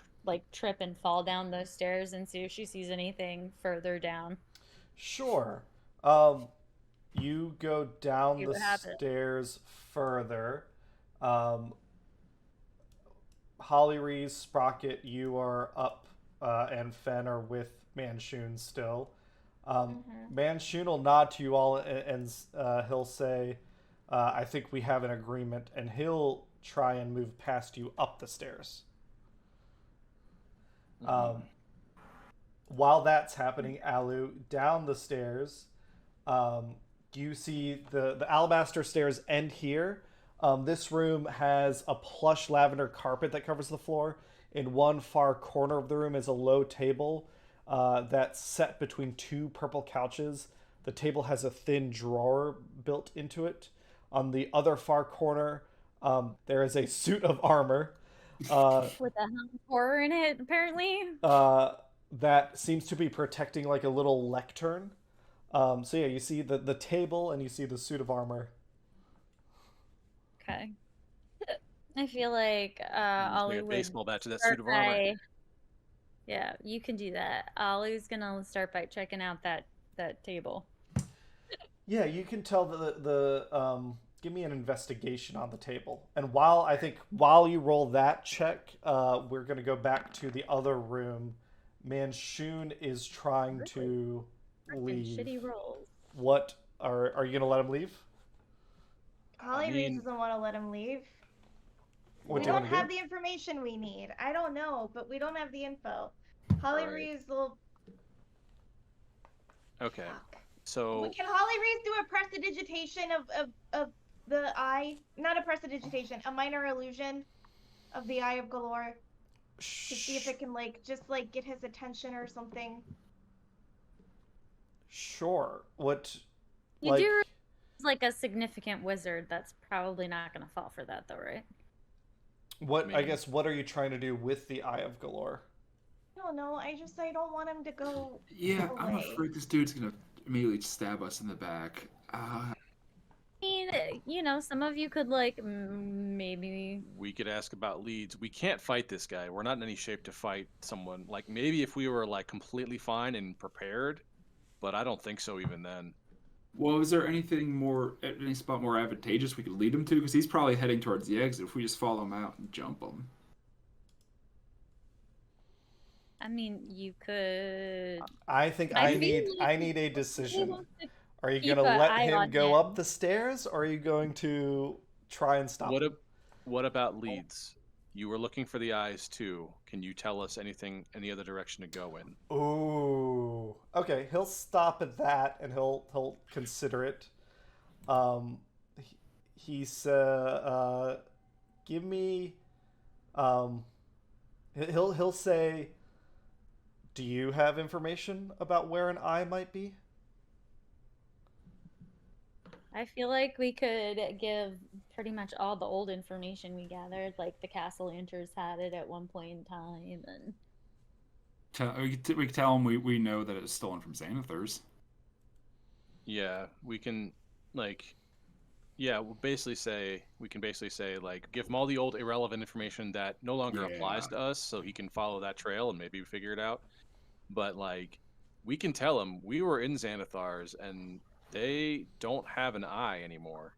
trip and fall down those stairs and see if she sees anything further down. Sure. You go down the stairs further. Holly Reese, Sprocket, you are up, and Fen are with Manshoon still. Manshoon will nod to you all, and he'll say, I think we have an agreement, and he'll try and move past you up the stairs. while that's happening, Alu, down the stairs, you see the alabaster stairs end here. This room has a plush lavender carpet that covers the floor. In one far corner of the room is a low table that's set between two purple couches. The table has a thin drawer built into it. On the other far corner, there is a suit of armor. With a horror in it, apparently. That seems to be protecting like a little lectern. So yeah, you see the table and you see the suit of armor. Okay. I feel like Swing Ollie a would baseball bat to that start suit of armor. by... Yeah, you can do that. Ollie's gonna start by checking out that table. Yeah, you can tell the give me an investigation on the table. And while you roll that check, we're gonna go back to the other room. Manshoon is trying to leave. Shitty rolls. What are you gonna let him leave? Holly Reese doesn't want to let him leave. What We do you don't want to have do? the information we need. I don't know, but we don't have the info. Holly Alright. Reese will. Okay, Fuck. so Can Holly Reese do a prestidigitation of the eye? Not a prestidigitation, a minor illusion of the Eye of Golorr to see if it can just get his attention or something. Sure. What? You like, do realize, like a significant wizard. That's probably not gonna fall for that, though, right? What? I Maybe. guess. What are you trying to do with the Eye of Golorr? I don't know. I don't want him to go. Yeah, I'm away. afraid this dude's gonna immediately stab us in the back. I mean, some of you could maybe. we could ask about leads. We can't fight this guy. We're not in any shape to fight someone. Like maybe if we were like completely fine and prepared, but I don't think so even then. Well, is there any spot more advantageous we could lead him to? Because he's probably heading towards the exit if we just follow him out and jump him. I mean, you could. I think I I feel need like a decision. wants to Are you keep gonna an let eye him on go him. up the stairs, or are you going to try and stop him? What about leads? You were looking for the eyes too. Can you tell us any other direction to go in? Ooh. Okay, he'll stop at that and he'll consider it. He's give me he'll say, do you have information about where an eye might be? I feel like we could give pretty much all the old information we gathered, like the Castellanters had it at one point in time, and We can tell him we know that it was stolen from Xanathar's. Yeah, we can we'll basically say give him all the old irrelevant information that no longer applies to us, so he can follow that trail and maybe figure it out. But we can tell him we were in Xanathar's and they don't have an eye anymore.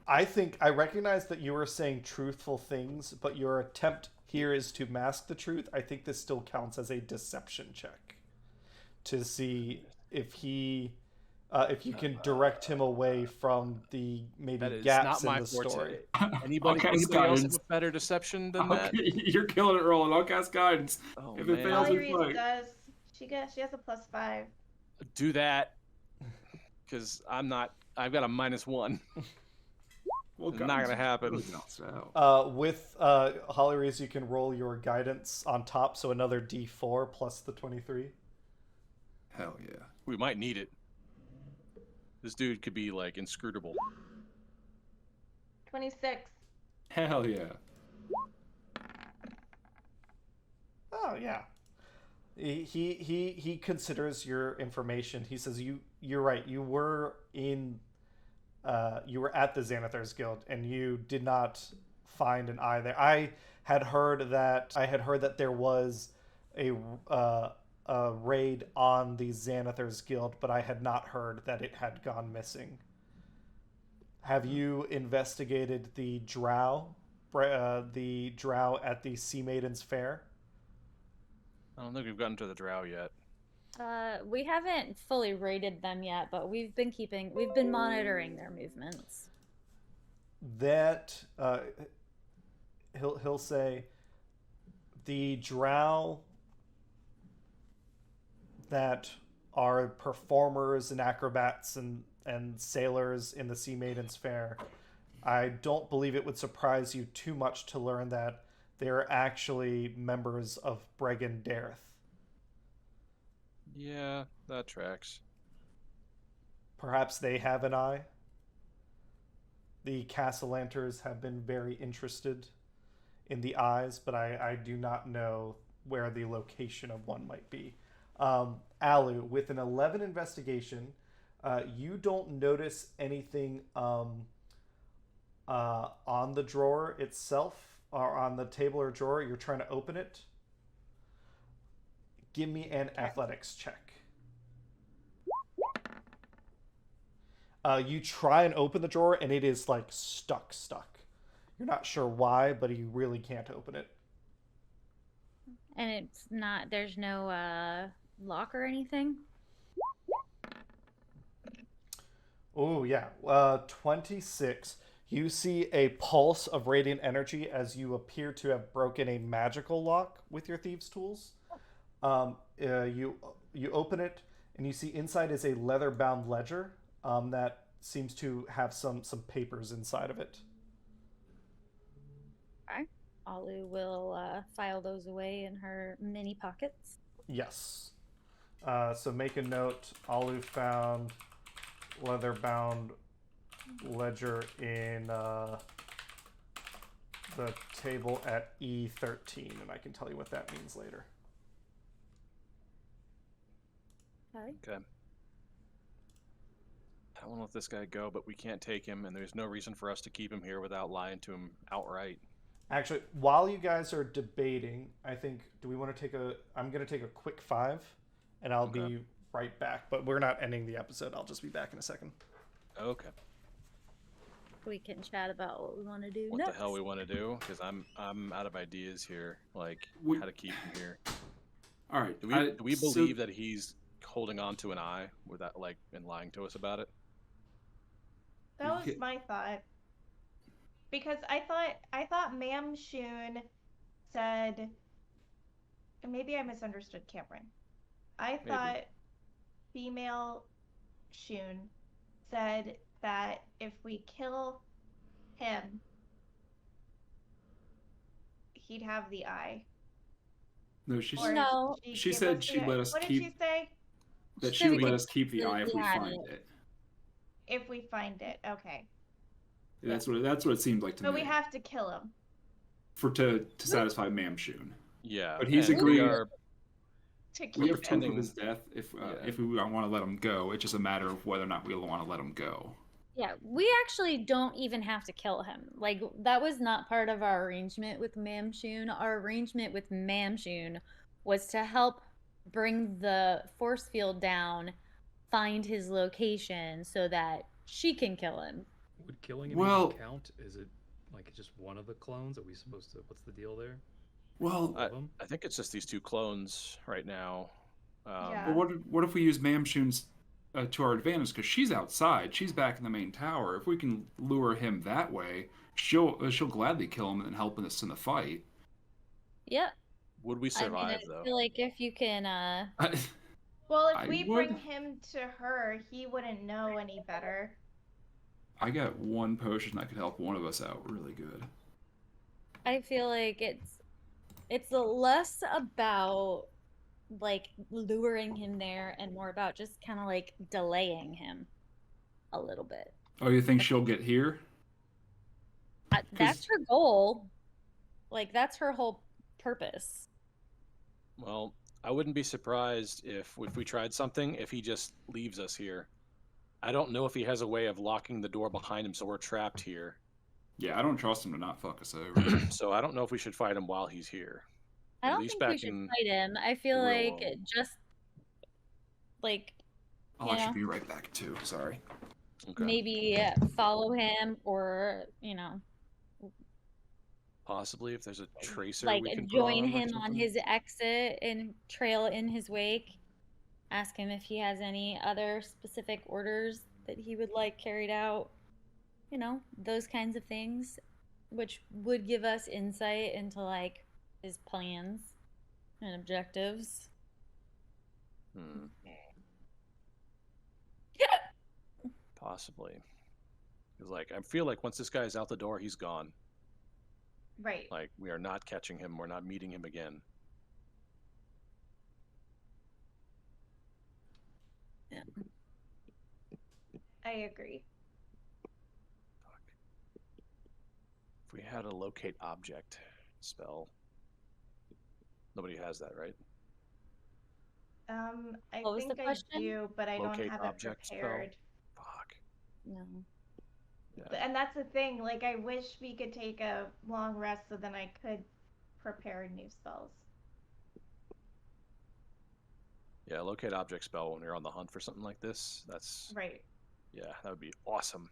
I think I recognize that you are saying truthful things, but your attempt here is to mask the truth. I think this still counts as a deception check to see if you can direct him away from the maybe That is gaps not in my the forte. story. Anybody cast else guidance. have a better deception than that? You're killing it, Roland. I'll cast guidance. Oh, If it man. fails, Holly it's Reese like... does. She has a +5. Do that, because I've got a -1. Well, It's not gonna happen. really knocks it out. With Holly Reese, you can roll your guidance on top, so another D4 plus the 23. Hell yeah. We might need it. This dude could be inscrutable. 26. Hell yeah. Oh yeah. He considers your information. He says you're right. You were at the Xanathar's Guild and you did not find an eye there. I had heard that there was a raid on the Xanathar's Guild, but I had not heard that it had gone missing. Have you investigated the drow at the Sea Maidens Fair? I don't think we've gotten to the drow yet. we haven't fully rated them yet, but we've been monitoring their movements. That he'll say the drow that are performers and acrobats and sailors in the Sea Maidens Fair, I don't believe it would surprise you too much to learn that they're actually members of Bregan Dareth. Yeah, that tracks. Perhaps they have an eye. The Castellanters have been very interested in the eyes, but I do not know where the location of one might be. Alu, with an 11 investigation, you don't notice anything on the drawer itself, or on the table or drawer. You're trying to open it. Give me an athletics check. You try and open the drawer, and it is like stuck. You're not sure why, but you really can't open it. And it's not, there's no lock or anything? Oh, yeah. 26. You see a pulse of radiant energy as you appear to have broken a magical lock with your thieves' tools. You open it, and you see inside is a leather-bound ledger that seems to have some papers inside of it. Okay. Alu will file those away in her mini pockets. Yes. So make a note. Alu found leather-bound ledger in the table at E13, and I can tell you what that means later. Okay. I want to let this guy go, but we can't take him, and there's no reason for us to keep him here without lying to him outright. Actually, while you guys are debating, I think, do we want to take I'm going to take a quick 5, and I'll be right back. But we're not ending the episode. I'll just be back in a second. Okay. We can chat about what we want to do What next. the hell we want to do? Because I'm out of ideas here, like how to keep him here. All right. Do we believe that he's holding on to an eye without, like, and lying to us about it? That was my thought. Because I thought Manshoon said, and maybe I misunderstood Cameron. I thought female Shun said that if we kill him, he'd have the eye. No, she said she'd let us What keep. did she say? That she would let us keep the eye if we find it. If we find it, okay. Yeah, that's what it seems like to me. But we have to kill him. To satisfy Manshoon. Yeah. But he's agreed. We have proof pretending of his death if we don't want to let him go. It's just a matter of whether or not we want to let him go. Yeah, we actually don't even have to kill him. Like, that was not part of our arrangement with Manshoon. Our arrangement with Manshoon was to help bring the force field down, find his location so that she can kill him. Would killing him even count? Is it like just one of the clones? Are we supposed to? What's the deal there? Well, I think it's just these two clones right now. Yeah. But what if we use Manshoon's to our advantage? Because she's outside, she's back in the main tower. If we can lure him that way, she'll gladly kill him and help us in the fight. Yep. Would we survive I feel like if you can. Well, if we bring him to her, he wouldn't know any better. I got one potion that could help one of us out really good. I feel like it's less about like luring him there and more about just kind of like delaying him a little bit. Oh, you think she'll get here? That's her goal. Like, that's her whole purpose. Well, I wouldn't be surprised if we tried something, if he just leaves us here. I don't know if he has a way of locking the door behind him so we're trapped here. Yeah, I don't trust him to not fuck us over. So I don't know if we should fight him while he's here. I don't think we should fight him. I feel like just like I'll actually be right back too. Sorry. Okay. Maybe follow him, or possibly if there's a tracer, like we can join him on his exit and trail in his wake. Ask him if he has any other specific orders that he would like carried out. Those kinds of things, which would give us insight into like his plans and objectives. Possibly. Because, like, I feel like once this guy's out the door, he's gone. Right. Like, we are not catching him. We're not meeting him again. Yeah. I agree. If we had a locate object spell, nobody has that, right? I What was think the I question? do, but I don't Locate have it object spell. prepared. Fuck. No. Yeah. And that's the thing. Like, I wish we could take a long rest so then I could prepare new spells. Yeah, locate object spell when you're on the hunt for something like this. That's Right. Yeah, that would be awesome.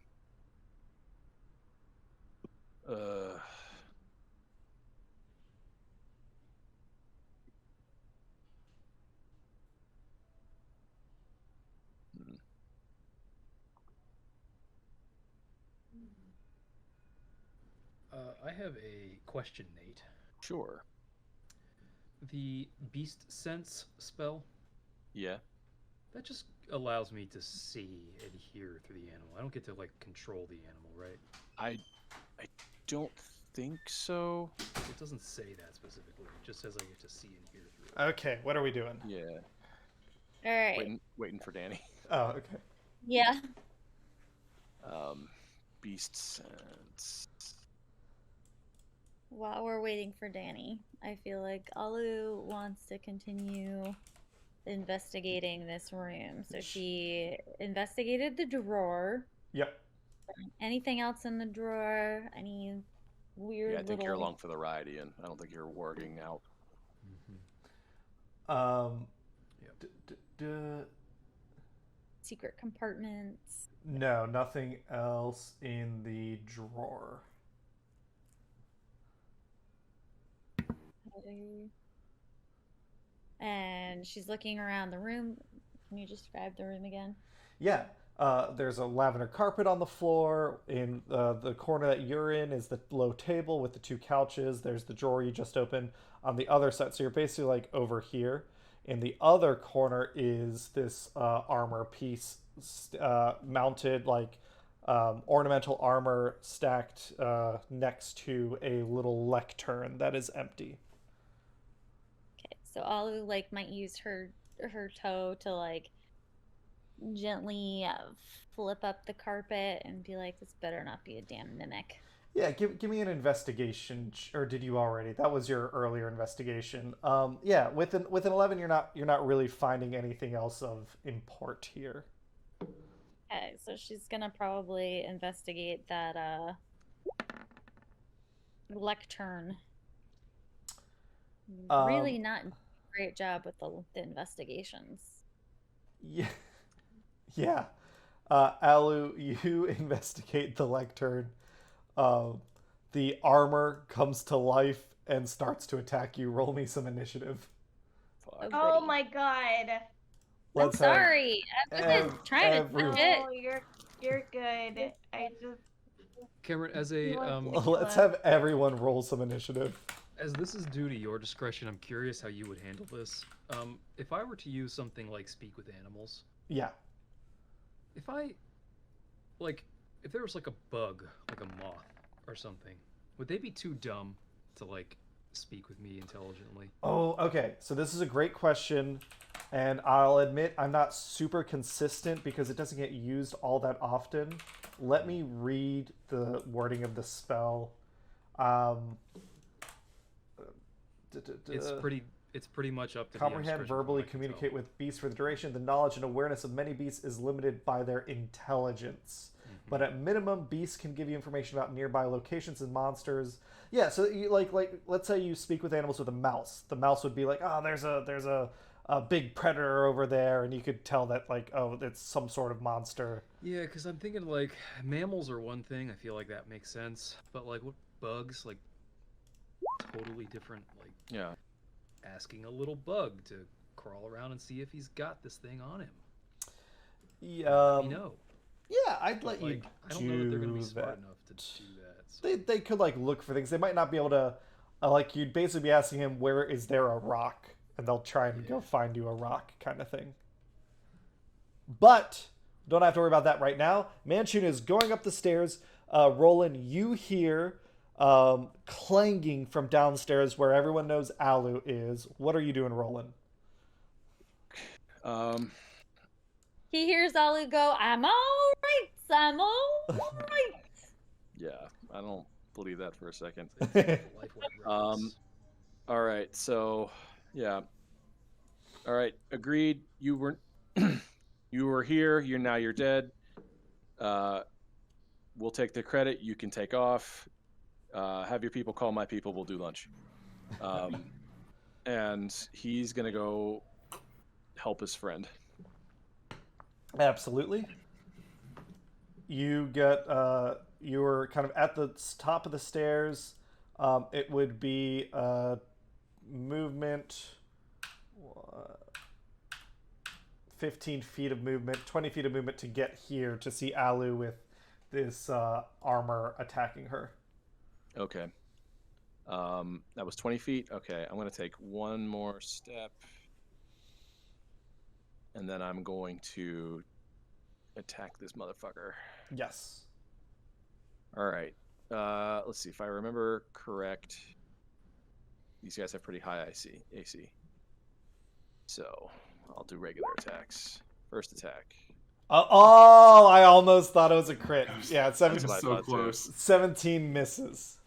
I have a question, Nate. Sure. The Beast Sense spell, Yeah. that just allows me to see and hear through the animal. I don't get to, like, control the animal, right? I don't think so. It doesn't say that specifically. It just says I get to see and hear through it. Okay, what are we doing? Yeah. All right. Waiting for Danny. Oh, okay. Yeah. Beast sense. While we're waiting for Danny, I feel like Alu wants to continue investigating this room. So she investigated the drawer. Yep. Anything else in the drawer? Any weird Yeah, I think little... you're along for the ride, Ian. I don't think you're warging out. secret compartments? No, nothing else in the drawer. And she's looking around the room. Can you describe the room again? Yeah. There's a lavender carpet on the floor. In the corner that you're in is the low table with the two couches. There's the drawer you just opened on the other side. So you're basically like over here. In the other corner is this armor piece mounted, like ornamental armor stacked next to a little lectern that is empty. Okay, so Alu like might use her toe to like gently flip up the carpet and be like, "This better not be a damn mimic." Yeah, give me an investigation, or did you already? That was your earlier investigation. Yeah, with an 11, you're not really finding anything else of import here. Okay, so she's gonna probably investigate that lectern. Really not a great job with the investigations. Yeah, yeah. Alu, you investigate the lectern. The armor comes to life and starts to attack you. Roll me some initiative. Fuck. Oh my god. I'm sorry. I was trying to touch it. Oh, you're good. I just Cameron, as a Let's have everyone roll some initiative. as this is due to your discretion, I'm curious how you would handle this. If I were to use something like speak with animals, Yeah. if there was like a bug, like a moth or something, would they be too dumb to like speak with me intelligently? Oh, okay. So this is a great question, and I'll admit I'm not super consistent because it doesn't get used all that often. Let me read the wording of the spell. It's pretty much up to Comprehend, the verbally communicate with beasts for the duration. The knowledge and awareness of many beasts is limited by their intelligence. But at minimum, beasts can give you information about nearby locations and monsters. Yeah, so you, like let's say you speak with animals with a mouse. The mouse would be like, "Oh, there's a big predator over there," and you could tell that like, "Oh, it's some sort of monster." Yeah, because I'm thinking like mammals are one thing. I feel like that makes sense. But like what bugs, like totally different. Like Yeah. asking a little bug to crawl around and see if he's got this thing on him. Yeah. You know. Yeah, I'd let you Like, I don't know that they're gonna be smart that. enough to do that. So. They could like look for things. They might not be able to like you'd basically be asking him, where is there a rock and they'll try and go find you a rock kind of thing. But don't have to worry about that right now. Manshoon is going up the stairs. Roland, you hear clanging from downstairs where everyone knows Alu is. What are you doing, Roland? He hears Alu go, I'm all right, I'm all right. Yeah, I don't believe that for a second. Life well All right, so yeah. All right, agreed. You were you were here. You're dead. We'll take the credit. You can take off. Have your people call my people. We'll do lunch. And he's gonna go help his friend. Absolutely. You get you're kind of at the top of the stairs. It would be movement 15 feet of movement, 20 feet of movement to get here to see Alu with this armor attacking her. Okay. That was 20 feet. Okay, I'm going to take one more step. And then I'm going to attack this motherfucker. Yes. All right. Let's see if I remember correct. These guys have pretty high AC. So I'll do regular attacks. First attack. Oh, I almost thought it was a crit. Yeah, That's 17, so close. 17 misses.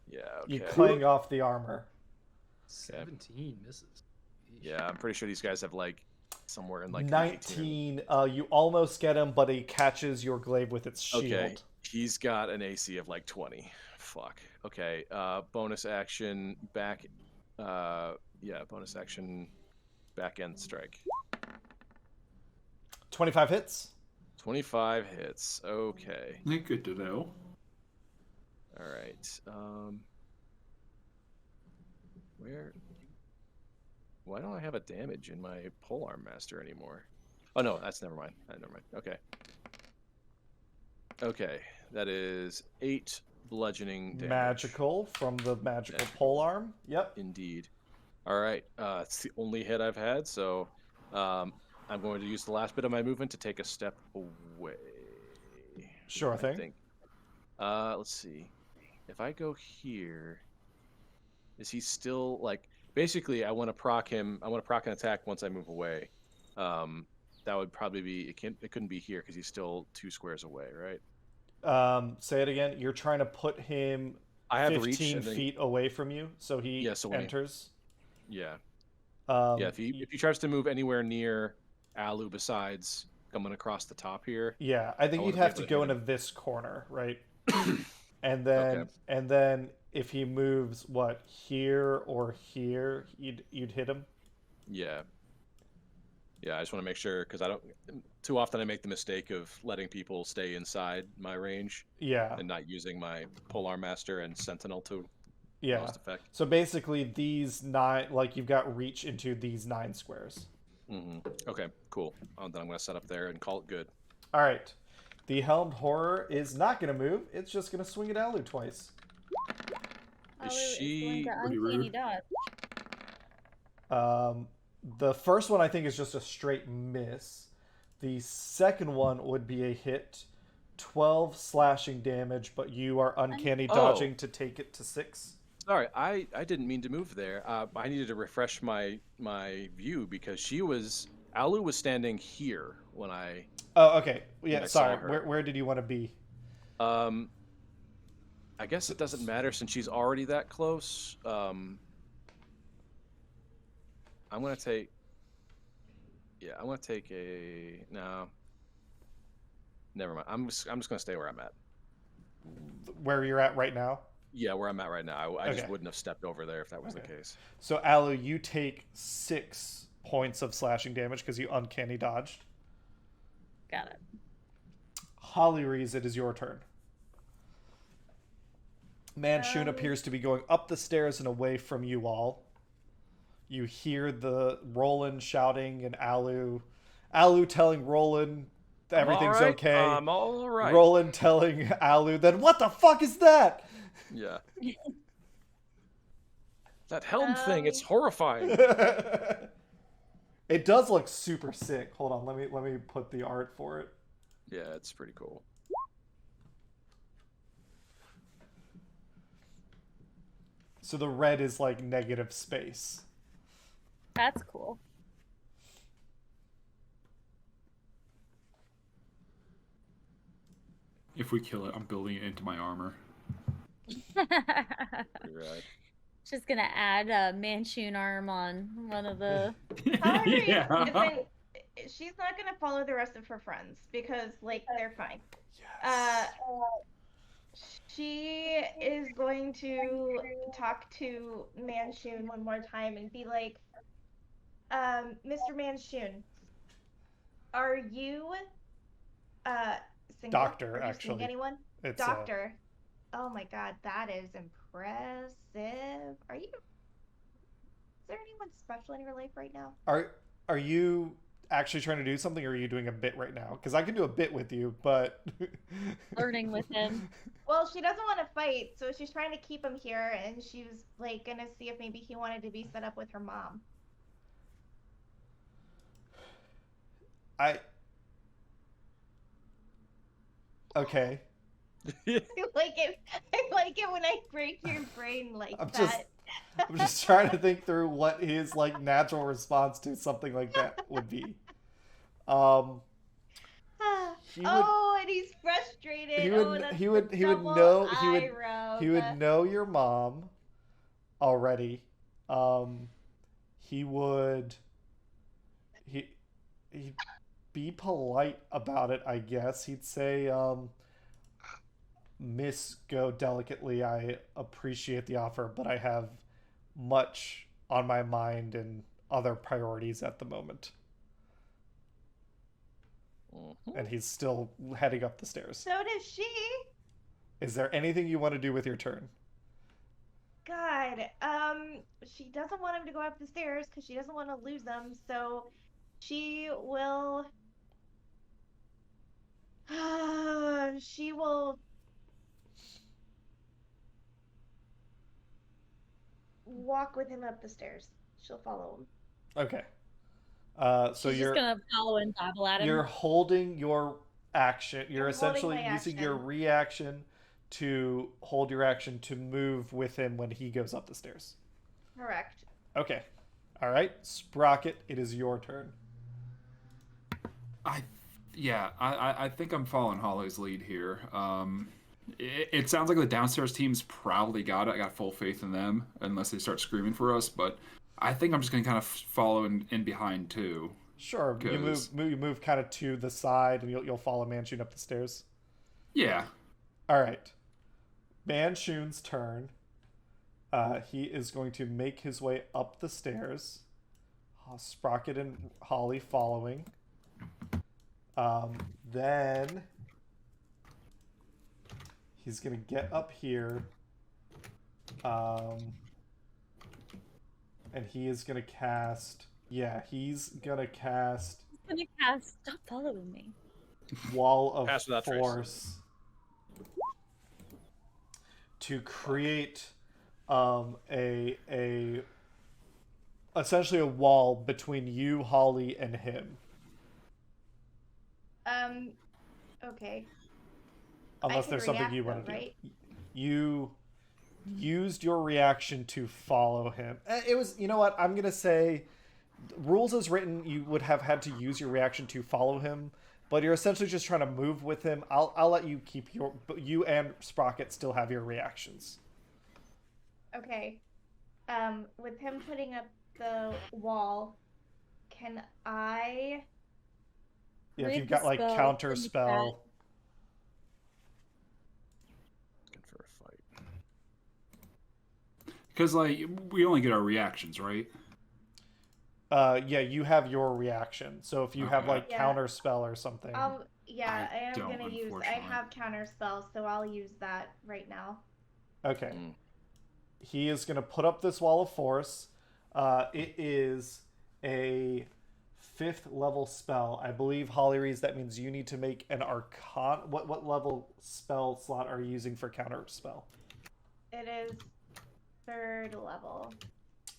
Yeah. Okay. You clang off the armor. 17 misses. Yeah, I'm pretty sure these guys have like somewhere in like 19. You almost get him, but he catches your glaive with its shield. Okay. He's got an AC of like 20. Fuck. Okay. Bonus action back. Bonus action back end strike. 25 hits. 25 hits. Okay. Good to know. All right. Why don't I have a damage in my polearm master anymore? Oh no, that's never mind. Never mind. Okay. Okay, that is 8 bludgeoning damage. Magical from the magical polearm. Yep. Indeed. All right. It's the only hit I've had, so I'm going to use the last bit of my movement to take a step away. Sure thing. I think. Let's see. If I go here, is he still like? Basically, I want to proc him. I want to proc an attack once I move away. That would probably be. It couldn't be here because he's still 2 squares away, right? Say it again. You're trying to put him I have 15 reach, feet away from you, so he enters. Yeah. If he tries to move anywhere near Alu besides coming across the top here. Yeah, I think you'd have to go into this corner, right? and then if he moves here or here, you'd hit him. Yeah. Yeah, I just want to make sure because I don't. Too often I make the mistake of letting people stay inside my range. Yeah. And not using my polearm master and sentinel to most effect. So basically, these 9, like you've got reach into these 9 squares. Mm-hmm. Okay, cool. Then I'm going to set up there and call it good. All right. The helmed horror is not going to move. It's just going to swing at Alu twice. Is she pretty rude? The first one I think is just a straight miss. The second one would be a hit, 12 slashing damage, but you are uncanny dodging to take it to 6. Sorry, I didn't mean to move there. I needed to refresh my view because Alu was standing here when I. Oh, okay. Yeah, sorry. Where did you want to be? I guess it doesn't matter since she's already that close. I'm gonna take. Yeah, I'm gonna take a no. Never mind. I'm just gonna stay where I'm at. Where you're at right now? Yeah, where I'm at right now. I just wouldn't have stepped over there if that was the case. So Alu, you take 6 points of slashing damage because you uncanny dodged. Got it. Hollyrees, it is your turn. Manshoon appears to be going up the stairs and away from you all. You hear the Roland shouting and Alu telling Roland everything's okay. I'm all right. Roland telling Alu, then what the fuck is that? Yeah. That helm thing, it's horrifying. It does look super sick. Hold on, let me put the art for it. Yeah, it's pretty cool. So the red is like negative space. That's cool. If we kill it, I'm building it into my armor. Pretty rad. Just gonna add a Manshoon arm on one of the. Valerie Yeah. isn't. She's not gonna follow the rest of her friends because, like, they're fine. Yes. She is going to talk to Manshoon one more time and be like, Mr. Manshoon, are you single? Doctor, Are you actually. seeing anyone? It's Doctor. Oh my god, that is impressive. Are you? Is there anyone special in your life right now? Are you actually trying to do something, or are you doing a bit right now? Because I can do a bit with you, but Learning with him. Well, she doesn't want to fight, so she's trying to keep him here, and she was like gonna see if maybe he wanted to be set up with her mom. Okay. I like it. I like it when I break your brain like that. I'm just trying to think through what his like natural response to something like that would be. He would, and he's frustrated. he would know your mom already. He'd be polite about it, I guess. He'd say, Miss Go delicately, I appreciate the offer, but I have much on my mind and other priorities at the moment. And he's still heading up the stairs. So does she. Is there anything you want to do with your turn? God, she doesn't want him to go up the stairs because she doesn't want to lose them, so she will... she will... walk with him up the stairs. She'll follow him. Okay. So She's you're just gonna follow and babble at him. you're holding your action. You're I'm holding essentially my using your action. reaction to hold your action to move with him when he goes up the stairs. Correct. Okay. All right. Sprocket, it is your turn. I think I'm following Holly's lead here. It sounds like the downstairs team's probably got it. I got full faith in them, unless they start screaming for us. But I think I'm just gonna kind of follow in behind too. Sure. You move kind of to the side, and you'll follow Manshoon up the stairs. Yeah. All right. Manshoon's turn. He is going to make his way up the stairs. Sprocket and Holly following. Then he's going to get up here. And he is going to cast... Yeah, he's going to cast... Stop following me. Wall of Pass without trace. Force to create essentially a wall between you, Holly, and him. Okay. Unless can there's something react you want though, to do. right? You used your reaction to follow him. It was, you know what, I'm going to say, rules as written, you would have had to use your reaction to follow him, but you're essentially just trying to move with him. I'll let you keep your... But you and Sprocket still have your reactions. Okay. With him putting up the wall, can I... Yeah, if Read you've the got, like, spell counter in the spell... Looking for a fight. Because, like, we only get our reactions, right? Yeah, you have your reaction. So if you have, Okay. like, Yeah. counter spell or something... Yeah, I am don't, gonna use... I unfortunately. have counter spells, so I'll use that right now. Okay. Mm. He is going to put up this wall of force. It is a 5th level spell. I believe, Holly reads, that means you need to make an arcana... What level spell slot are you using for counter spell? It is 3rd level.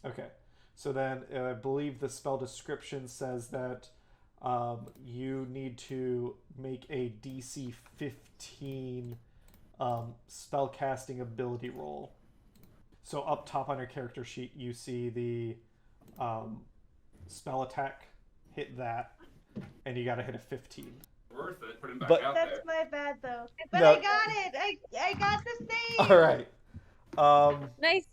Okay. So then I believe the spell description says that you need to make a DC 15 spell casting ability roll. So up top on your character sheet, you see the spell attack. Hit that, and you got to hit a 15. Worth it. Put him back But- out That's there. my bad though. But No. I got it. I got the save. All right. Nice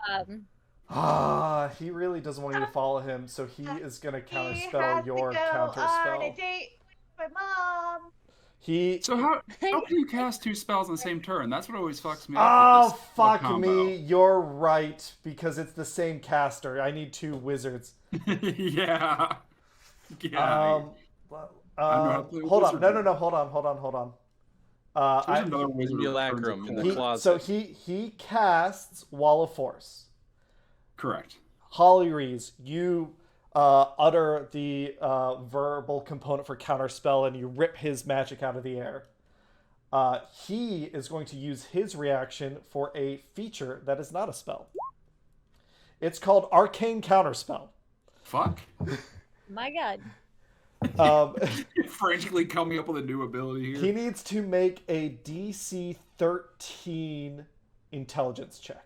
job. He really doesn't want you to follow him, so he is gonna He has counterspell to your go on a counterspell. date with my mom. He. So how can you cast 2 spells in the same turn? That's what always fucks me up. Oh with this fuck combo. me! You're right because it's the same caster. I need 2 wizards. Yeah. Yeah. I know how to play Hold on. wizard. No. Hold on. There's another wizard who turns Simulacrum a in the corner. closet. So he casts Wall of Force. Correct. Holly Rees, you utter the verbal component for counterspell and you rip his magic out of the air. He is going to use his reaction for a feature that is not a spell. It's called Arcane Counterspell. Fuck. My God. Frantically coming up with a new ability here. He needs to make a DC 13 intelligence check.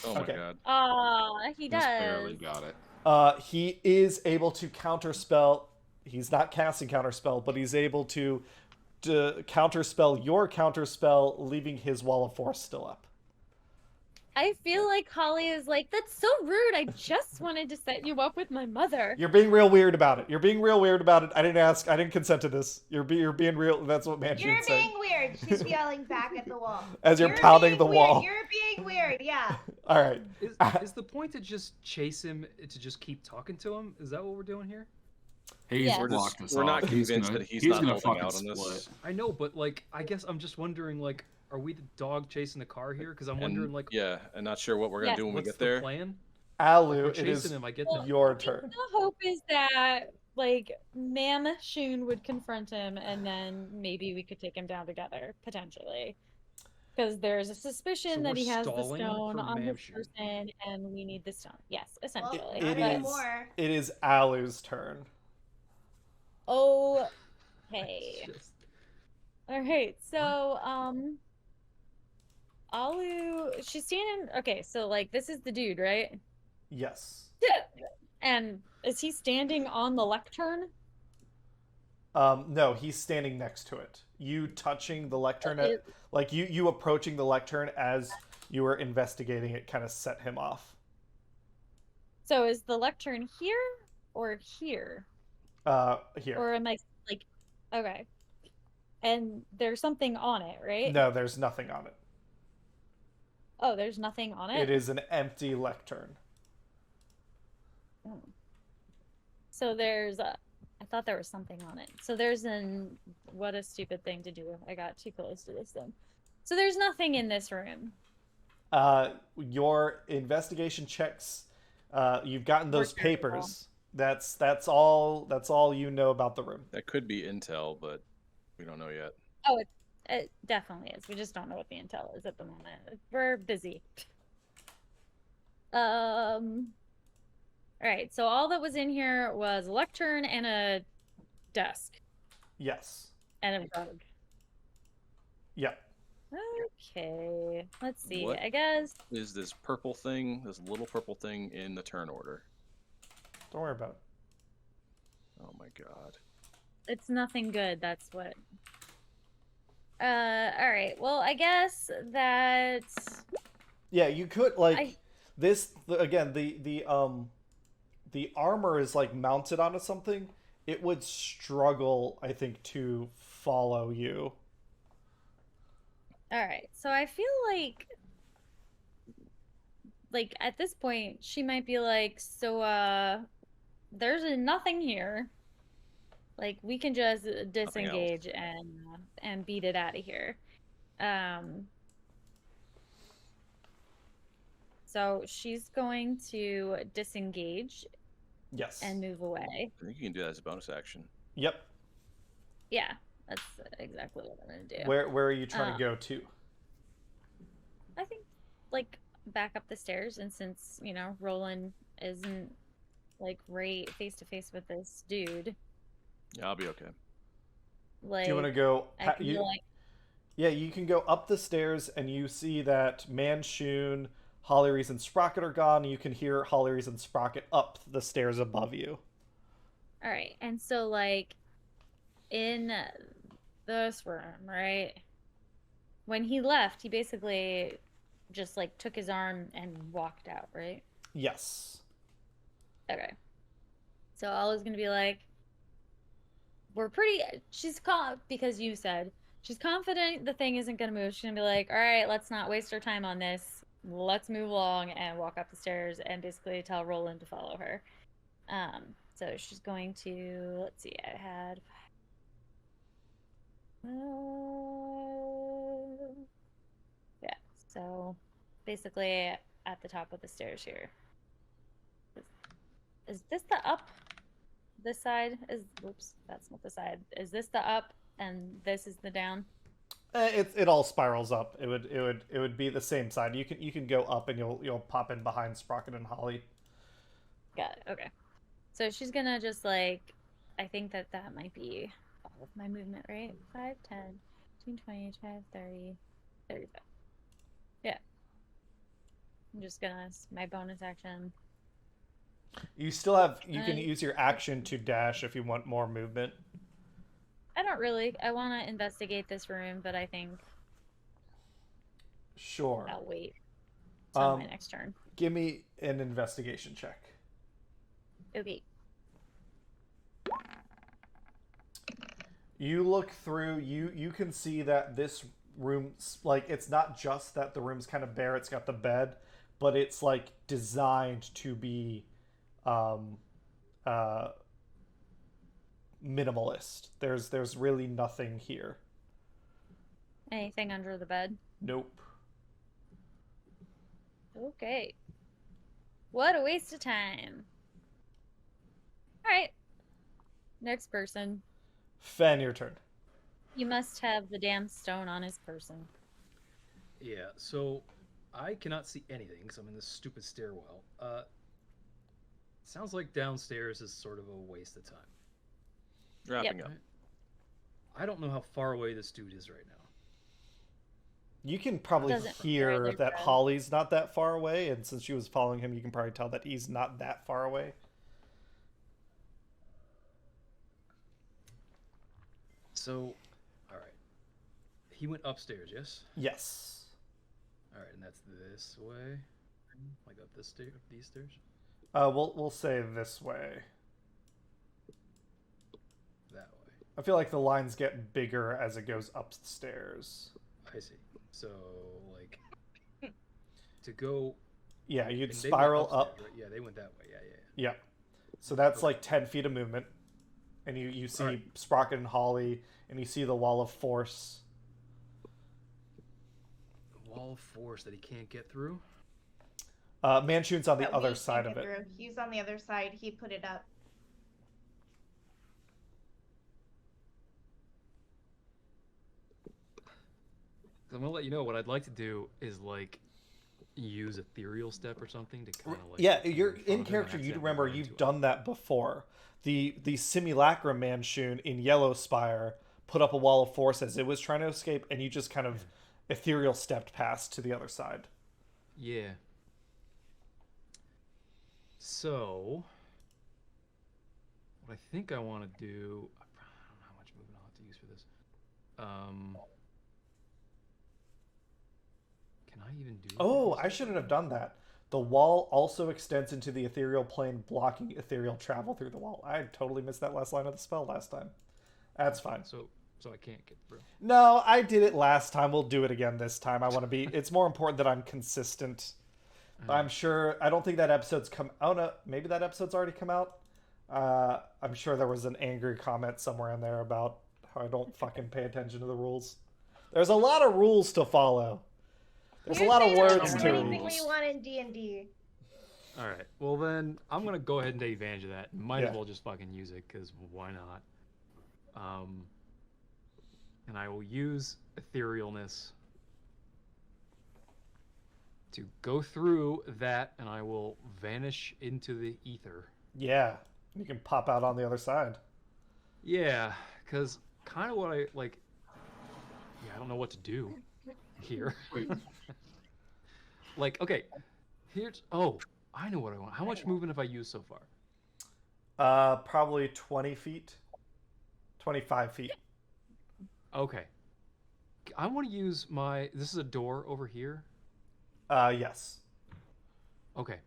Oh my Okay. god. He Just does. barely got it. He is able to counterspell. He's not casting counterspell, but he's able to counterspell your counterspell, leaving his Wall of Force still up. I feel like Holly is like, that's so rude. I just wanted to set you up with my mother. You're being real weird about it. I didn't ask. I didn't consent to this. You're being real. That's what You're Manshoon said. being weird. She's yelling back at the wall. As you're pounding being the weird. wall. You're being weird. Yeah. All right. Is the point to just chase him, to just keep talking to him? Is that what we're doing here? He's Yeah. blocked us We're not off. convinced gonna, that he's not gonna holding fucking out on this. split. I know, but like, I guess I'm just wondering, like, are we the dog chasing the car here? Because I'm wondering, like, Yeah, and not sure what we're gonna Yeah. do when we what's get the there. plan? Alu, We're it chasing is him. I get Well, that. your The turn. hope is that, like, Manshoon would confront him, and then maybe we could take him down together, potentially. Because there's a suspicion So that we're he has the stalling stone for on his Manshoon. person, and we need the stone. Yes, Well, essentially. not It is- anymore. It is Alu's turn. Okay. Just- All right. So, Alu, she's standing. Okay, so like this is the dude, right? Yes. And is he standing on the lectern? No, he's standing next to it. You touching the lectern, like you approaching the lectern as you were investigating it, kind of set him off. So is the lectern here or here? Here. Or am I like, okay. And there's something on it, right? No, there's nothing on it. Oh, there's nothing on it? It is an empty lectern. Oh. So there's a, I thought there was something on it. So there's an, what a stupid thing to do. I got too close to this thing. So there's nothing in this room. Your investigation checks. You've gotten those We're careful. papers. That's all you know about the room. That could be intel, but we don't know yet. Oh, it definitely is. We just don't know what the intel is at the moment. We're busy. All right. So all that was in here was a lectern and a desk Yes. and a rug. Yep. Okay. Let's see. What? I guess. Is this purple thing, this little purple thing in the turn order? Don't worry about it. Oh my god. It's nothing good, that's what. All right. Well, I guess that Yeah, you could like I- this again. The armor is like mounted onto something. It would struggle, I think, to follow you. all right. So I feel like at this point she might be like, so there's nothing here. Like we can just disengage and beat it out of here. So she's going to disengage Yes. and move away. I think you can do that as a bonus action. Yep. Yeah, that's exactly what I'm gonna do. Where are you trying to go to? I think like back up the stairs, and since Roland isn't like right face to face with this dude, Yeah, I'll be okay. like Do you want to go? I can go like Yeah, you can go up the stairs, and you see that Manshoon, Hollyreese, and Sprocket are gone. You can hear Hollyreese and Sprocket up the stairs above you. all right, and so like in this room, right? When he left, he basically just like took his arm and walked out, right? Yes. Okay. So Ollie's gonna be like, she's because you said she's confident the thing isn't gonna move. She's gonna be like, all right, let's not waste our time on this. Let's move along and walk up the stairs and basically tell Roland to follow her. So she's going to, let's see, I had yeah, so basically at the top of the stairs here. Is this the up? This side is, whoops, that's not the side. Is this the up and this is the down? It all spirals up. It would be the same side. You can go up and you'll pop in behind Sprocket and Holly. Got it. Okay. So she's gonna just like, I think that might be all of my movement, right? 5, 10, 15, 20, 25, 30, 35. Yeah. I'm just gonna, my bonus action. You still have, you can use your action to dash if you want more movement. I don't really. I want to investigate this room, but I think Sure. I'll wait till my next turn. Give me an investigation check. Okay. You look through, you can see that this room, like, it's not just that the room's kind of bare, it's got the bed, but it's like designed to be minimalist. There's really nothing here. Anything under the bed? Nope. Okay. What a waste of time. Alright. Next person. Fen, your turn. You must have the damn stone on his person. Yeah, so I cannot see anything because I'm in this stupid stairwell. Sounds like downstairs is sort of a waste of time. Wrapping up. I don't know how far away this dude is right now. You can probably hear that Holly's not that far away, and since she was following him, you can probably tell that he's not that far away. So, alright. He went upstairs, yes? Yes. Alright, and that's this way? Like up this these stairs? We'll say this way. That way. I feel like the lines get bigger as it goes up the stairs. I see. So, like, to go... Yeah, you'd spiral upstairs, up. Right? Yeah, they went that way. Yeah. So that's like 10 feet of movement. And you see Sprocket and Holly, and you see the wall of force. The wall of force that he can't get through? Manshoon's on the That other we side can't of get it. through. He's on the other side. He put it up. I'm gonna let you know what I'd like to do is like use ethereal step or something to kind of like. Yeah, you're in character. You remember you've done that before. The simulacrum Manshoon in Yellow Spire put up a wall of force as it was trying to escape, and you just kind of ethereal stepped past to the other side. Yeah. So, what I think I want to do, I don't know how much movement I'll have to use for this. Can I even do? Oh, I shouldn't have done that. The wall also extends into the ethereal plane, blocking ethereal travel through the wall. I totally missed that last line of the spell last time. That's fine. So I can't get through. No, I did it last time. We'll do it again this time. I want to be... It's more important that I'm consistent. I'm sure... I don't think that episode's come... Oh, no. Maybe that episode's already come out. I'm sure there was an angry comment somewhere in there about how I don't fucking pay attention to the rules. There's a lot of rules to follow. There's a lot of words to anything rules. we want in D&D. All right. Well, then I'm gonna go ahead and take advantage of that. Might Yeah. as well just fucking use it, because why not? And I will use etherealness to go through that, and I will vanish into the ether. Yeah, you can pop out on the other side. Yeah, because kind of what I like. Yeah, I don't know what to do here. Wait. Like, okay, here's. Oh, I know what I want. How much movement have I used so far? Probably 20 feet, 25 feet. Okay, I want to use my. This is a door over here. Yes. Okay.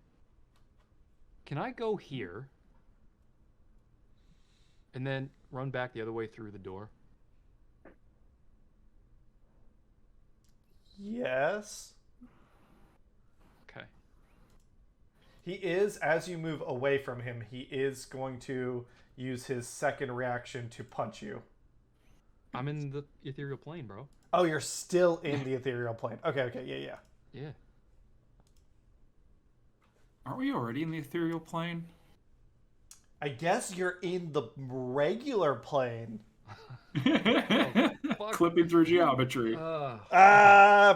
Can I go here and then run back the other way through the door? Yes. Okay. He is, as you move away from him, he is going to use his second reaction to punch you. I'm in the ethereal plane, bro. Oh, you're still in the ethereal plane. Okay, yeah. Yeah. Aren't we already in the ethereal plane? I guess you're in the regular plane. Fuck. Clipping through geometry.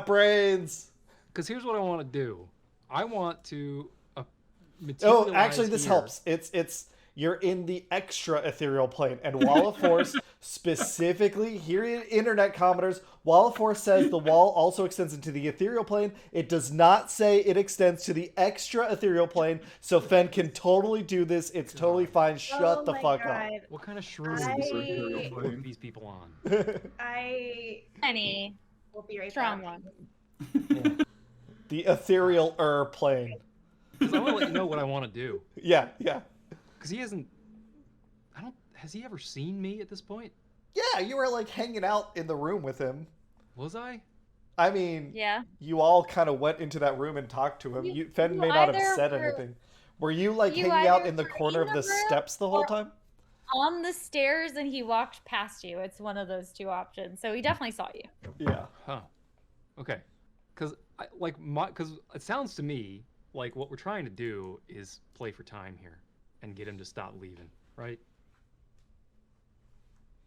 Brains. Because here's what I want to do. I want to Oh, materialize actually, this here. helps. It's you're in the extra ethereal plane, and Wall of Force specifically here in internet commenters, Wall of Force says the wall also extends into the ethereal plane. It does not say it extends to the extra ethereal plane, so Fen can totally do this. It's totally fine. Shut the my fuck God. What kind of shrooms I- put these people on? up. I Any will be right strong back. one. The ethereal plane. Because I want to let you know what I want to do. Yeah. Because he hasn't. Has he ever seen me at this point? Yeah, you were like hanging out in the room with him. Was I? I mean, Yeah. you all kind of went into that room and talked to him. Fen you may not have either said were- anything. Were you like you hanging out either in the were corner in of the the room steps the whole or- time? On the stairs and he walked past you. It's one of those two options. So he definitely saw you. Yeah. Huh. Okay. Because it sounds to me like what we're trying to do is play for time here and get him to stop leaving, right?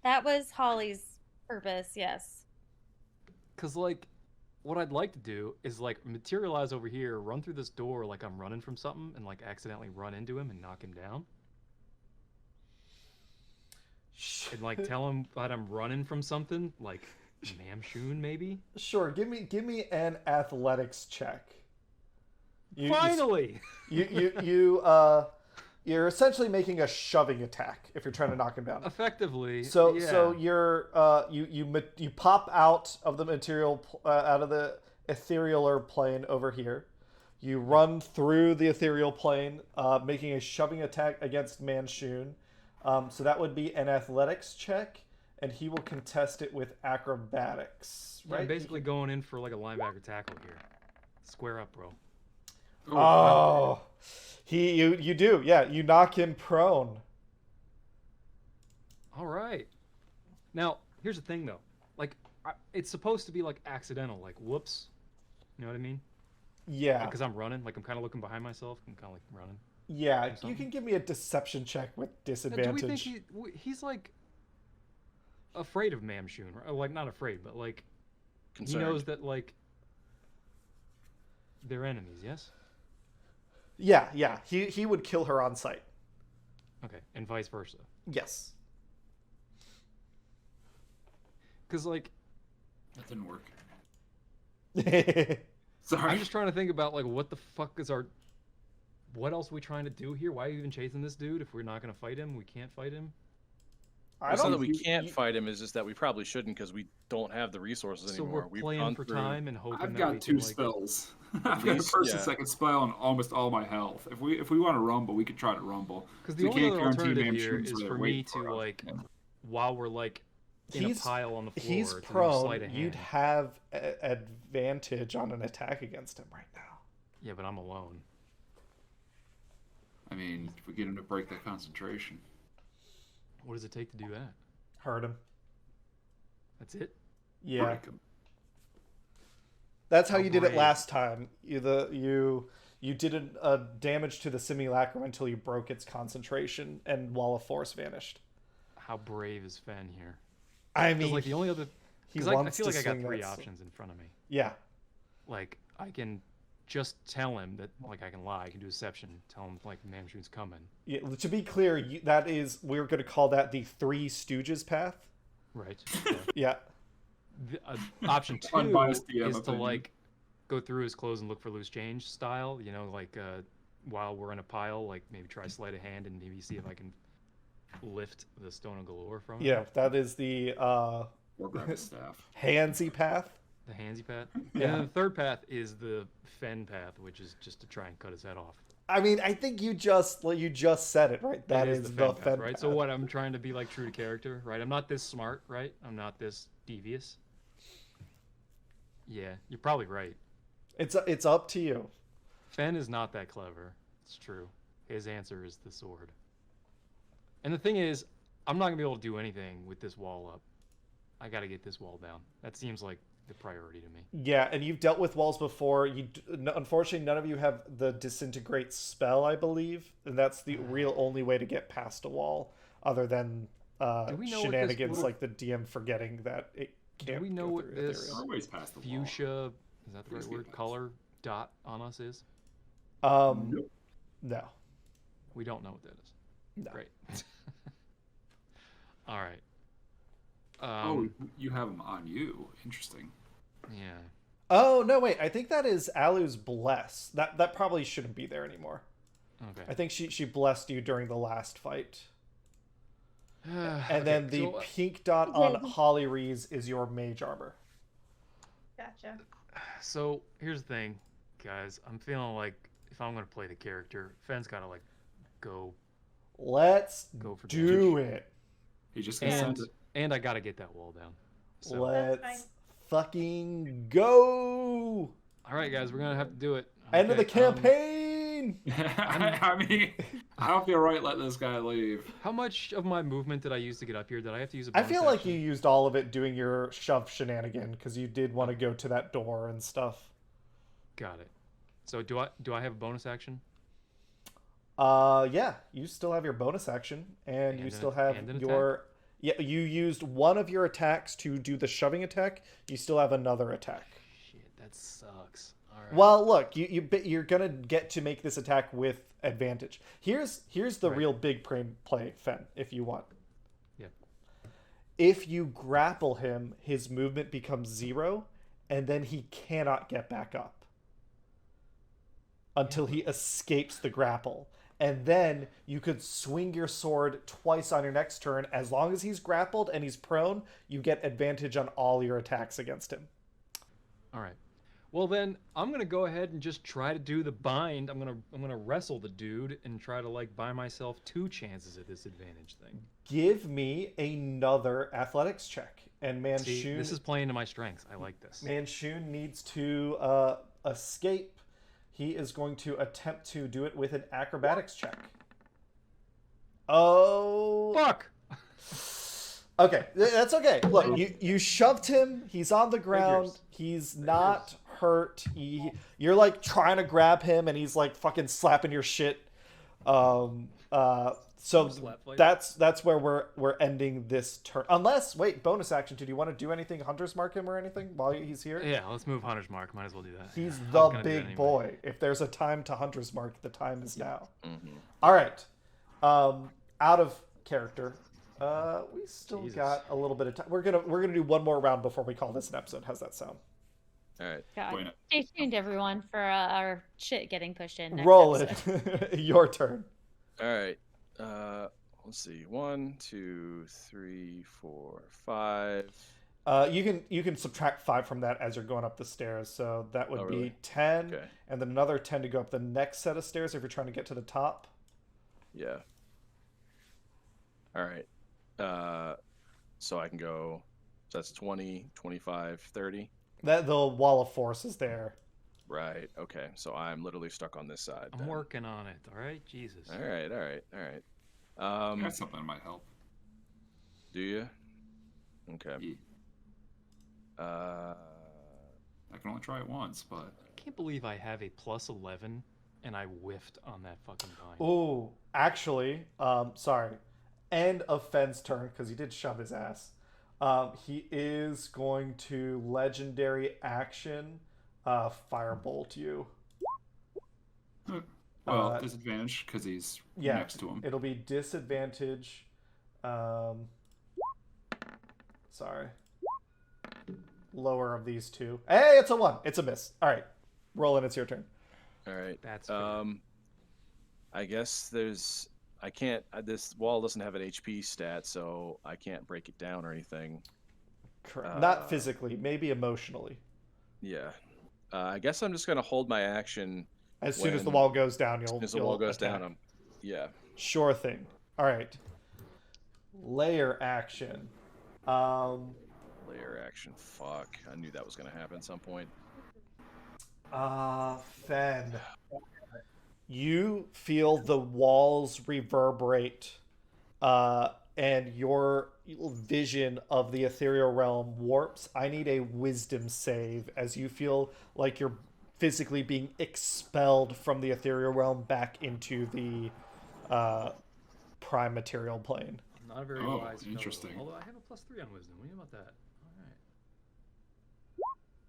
That was Holly's purpose, yes. Because like, what I'd like to do is like materialize over here, run through this door like I'm running from something, and like accidentally run into him and knock him down. And like tell him that I'm running from something, like Manshoon maybe. Sure. Give me an athletics check. Finally. You're essentially making a shoving attack if you're trying to knock him down. Effectively. So yeah. you're you pop out of the material out of the ethereal plane over here. You run through the ethereal plane, making a shoving attack against Manshoon. So that would be an athletics check, and he will contest it with acrobatics. Yeah, Right? I'm basically going in for like a linebacker tackle here. Square up, bro. Oh, you do, yeah. You knock him prone. All right. Now, here's the thing, though. Like, it's supposed to be like accidental, like whoops. You know what I mean? Yeah, Because I'm running, like I'm kind of looking behind myself. I'm kind of like running. yeah. You something. can give me a deception check with Now, do disadvantage. we think he's like afraid of Manshoon? Or, like, not afraid, but like Concerned. he knows that like they're enemies. Yes. Yeah. He would kill her on sight. Okay, and vice versa. Yes. Because like That didn't work. Yeah. Sorry. I'm just trying to think about like what the fuck is what else are we trying to do here? Why are we even chasing this dude if we're not gonna fight him? We can't fight him. I It's not don't. that we can't fight him, it's just that we probably shouldn't because we don't have the resources So anymore. we're playing for time and hoping I've that got we two can, like... spells. I've got a least, first and yeah. second spell on almost all my health. If we want to rumble, we could try to rumble. Because We the only can't other guarantee alternative Manshoon's here is there for me waiting to for us. like, while we're like in He's- a pile on the floor, He's to do prone. sleight of You'd hand. have advantage on an attack against him right now. Yeah, but I'm alone. I mean, if we get him to break that concentration. What does it take to do that? Hurt him. That's it? Yeah. Break him. That's how Oh, you did it great. last time. You did damage to the simulacrum until you broke its concentration, and Wall of Force vanished. How brave is Fen here? I Because mean, like the only other... he Because I wants feel to like I got swing three that sword. options in front of me. Yeah. Like, I can just tell him that like I can lie, I can do deception, tell him like Manshoon's coming. Yeah, to be clear, we're going to call that the Three Stooges path. Right. Yeah. Option 2 Unbiased DM is to opinion. like go through his clothes and look for loose change style. You know, like while we're in a pile, like maybe try sleight of hand and maybe see if I can lift the Stone of Golorr from it. Yeah, that is the Or grab his staff. handsy path. The handsy path. Yeah. And then the third path is the fen path, which is just to try and cut his head off. I mean, I think you just said it, right? That is the path, fen right? path. So what? I'm trying to be like true to character, right? I'm not this smart, right? I'm not this devious. Yeah, you're probably right. It's up to you. Fen is not that clever. It's true. His answer is the sword. And the thing is, I'm not gonna be able to do anything with this wall up. I gotta get this wall down. That seems like the priority to me. Yeah, and you've dealt with walls before. Unfortunately, none of you have the disintegrate spell, I believe, and that's the real only way to get past a wall, other than Do we know what this shenanigans little- like the DM forgetting that it can't. Do we know go what through this ethereal. Always past the wall. fuchsia, is that the Please right get word, past. color dot on us is? Nope. No. We don't know what that is. No. Great. All right. Oh, you have them on you. Interesting. Yeah. Oh no, wait. I think that is Alu's bless. That probably shouldn't be there anymore. Okay. I think she blessed you during the last fight. And Okay, then the so, pink dot on Okay. Holly Rees is your mage armor. Gotcha. so here's the thing, guys. I'm feeling like if I'm gonna play the character, Fenn's gotta like go Let's for do damage. it. He just And consented. and I gotta get that wall down. So Let's That's fucking go. all right, guys, we're gonna have to do it. End of the Okay, campaign. I mean, I don't feel right letting this guy leave. How much of my movement did I use to get up here? Did I have to use a I bonus feel like action? you used all of it doing your shove shenanigan because you did want to go to that door and stuff. Got it. So do I have a bonus action? Yeah, you still have your bonus action, and you And still an- have and an your. Yeah, you used one of your attacks to do the shoving attack. You still have another attack. Shit, that sucks. All right. Well, look, you're gonna get to make this attack with advantage. Here's the Right. real big play, Fen, if you want. Yeah. If you grapple him, his movement becomes 0, and then he cannot get back up until he escapes the grapple. And then you could swing your sword twice on your next turn. As long as he's grappled and he's prone, you get advantage on all your attacks against him. All right. Well then, I'm gonna go ahead and just try to do the bind. I'm gonna wrestle the dude and try to like buy myself 2 chances at this advantage thing. Give me another athletics check. And See, Manshoon, this is playing to my strengths. I like this. Manshoon needs to escape. He is going to attempt to do it with an acrobatics check. Oh. Fuck. Okay, that's okay. Look, you shoved him. He's on the ground. Figures. He's not hurt. You're like trying to grab him, and he's like fucking slapping your shit. So Slap fight. that's where we're ending this turn. Unless, wait, bonus action. Do you want to do anything? Hunter's mark him or anything while he's here? Yeah, let's move Hunter's Mark. Might as well do that. He's I was the gonna do that big anyway. boy. If there's a time to Hunter's mark, the time is now. Mhm. All right. Out of character. We still Jesus. got a little bit of time. We're gonna do one more round before we call this an episode. How's that sound? All right. God. Bueno. Stay tuned, everyone, for our shit getting pushed in. Next Roll episode. it. Your turn. All right. Let's see. 1, 2, 3, 4, 5. You can subtract 5 from that as you're going up the stairs. So that would Oh, be really? 10, Okay. and then another 10 to go up the next set of stairs if you're trying to get to the top. Yeah. All right. So I can go. So that's 20, 25, 30. That the wall of force is there. Right. Okay. So I'm literally stuck on this side. I'm then. working on it. All right. Jesus. All right. All right. All right. That's something that might help. Do you? Okay. Yeah. I can only try it once, but I can't believe I have a +11 and I whiffed on that fucking bind. Ooh, actually, sorry. End of Fenn's turn because he did shove his ass. He is going to legendary action firebolt you. Well, disadvantage because he's next to him. It'll be disadvantage. Sorry. Lower of these two. Hey, it's a 1. It's a miss. All right. Roland, it's your turn. All right. That's fair. I guess I can't. This wall doesn't have an HP stat, so I can't break it down or anything. Correct. Not physically, maybe emotionally. Yeah. I guess I'm just gonna hold my action. As soon as the wall goes down, you'll. As the wall goes down, yeah. Sure thing. All right. Layer action. Layer action. Fuck. I knew that was gonna happen at some point. Fen. You feel the walls reverberate, and your vision of the ethereal realm warps. I need a wisdom save as you feel like you're physically being expelled from the ethereal realm back into the prime material plane. Not a very wise fellow. Interesting. Although I have a +3 on wisdom. What do you about that? All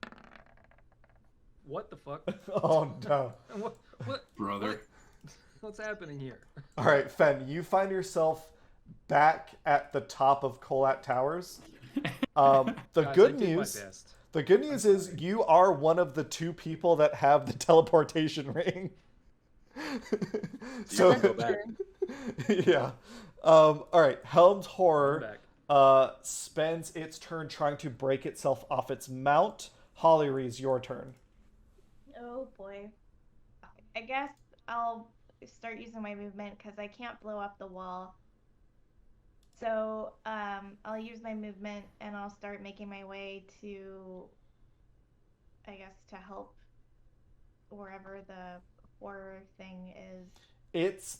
right. What the fuck? Oh no. What? Brother. What's happening here? All right, Fen, you find yourself back at the top of Kolat Towers. The Guys, good I did my news. best. The good news is you are one of the 2 people that have the teleportation ring. So go back. Yeah. All right. Helm's I'm Horror back. spends its turn trying to break itself off its mount. Hollyree's your turn. Oh boy. I guess I'll start using my movement because I can't blow up the wall. So I'll use my movement and I'll start making my way to, I guess, to help wherever the horror thing is. It's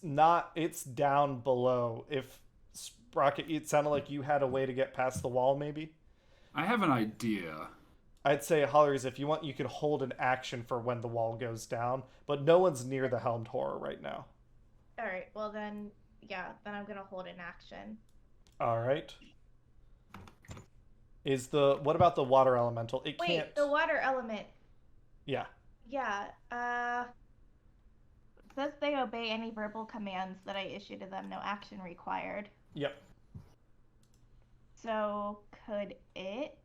down below. If Sprocket, it sounded like you had a way to get past the wall, maybe? I have an idea. I'd say, Holleries, if you want, you can hold an action for when the wall goes down, but no one's near the Helmed Horror right now. All right, well then, yeah, then I'm gonna hold an action. All right. What about the water elemental? It can't. Wait, the water element. Yeah. Yeah, it says they obey any verbal commands that I issue to them, no action required. Yep. So, could it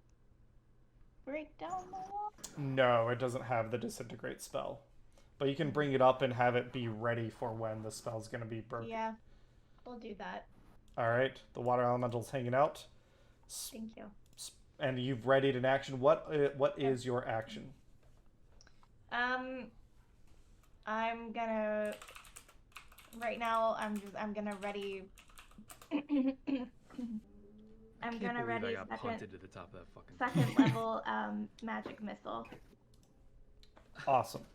break down the wall? No, it doesn't have the disintegrate spell. But you can bring it up and have it be ready for when the spell's going to be broken. Yeah, we'll do that. All right, the water elemental's hanging out. Thank you. And you've readied an action. What is your action? I'm gonna. Right now, I'm gonna ready. I'm gonna ready I got punted to the top of that fucking second level magic missile. Awesome.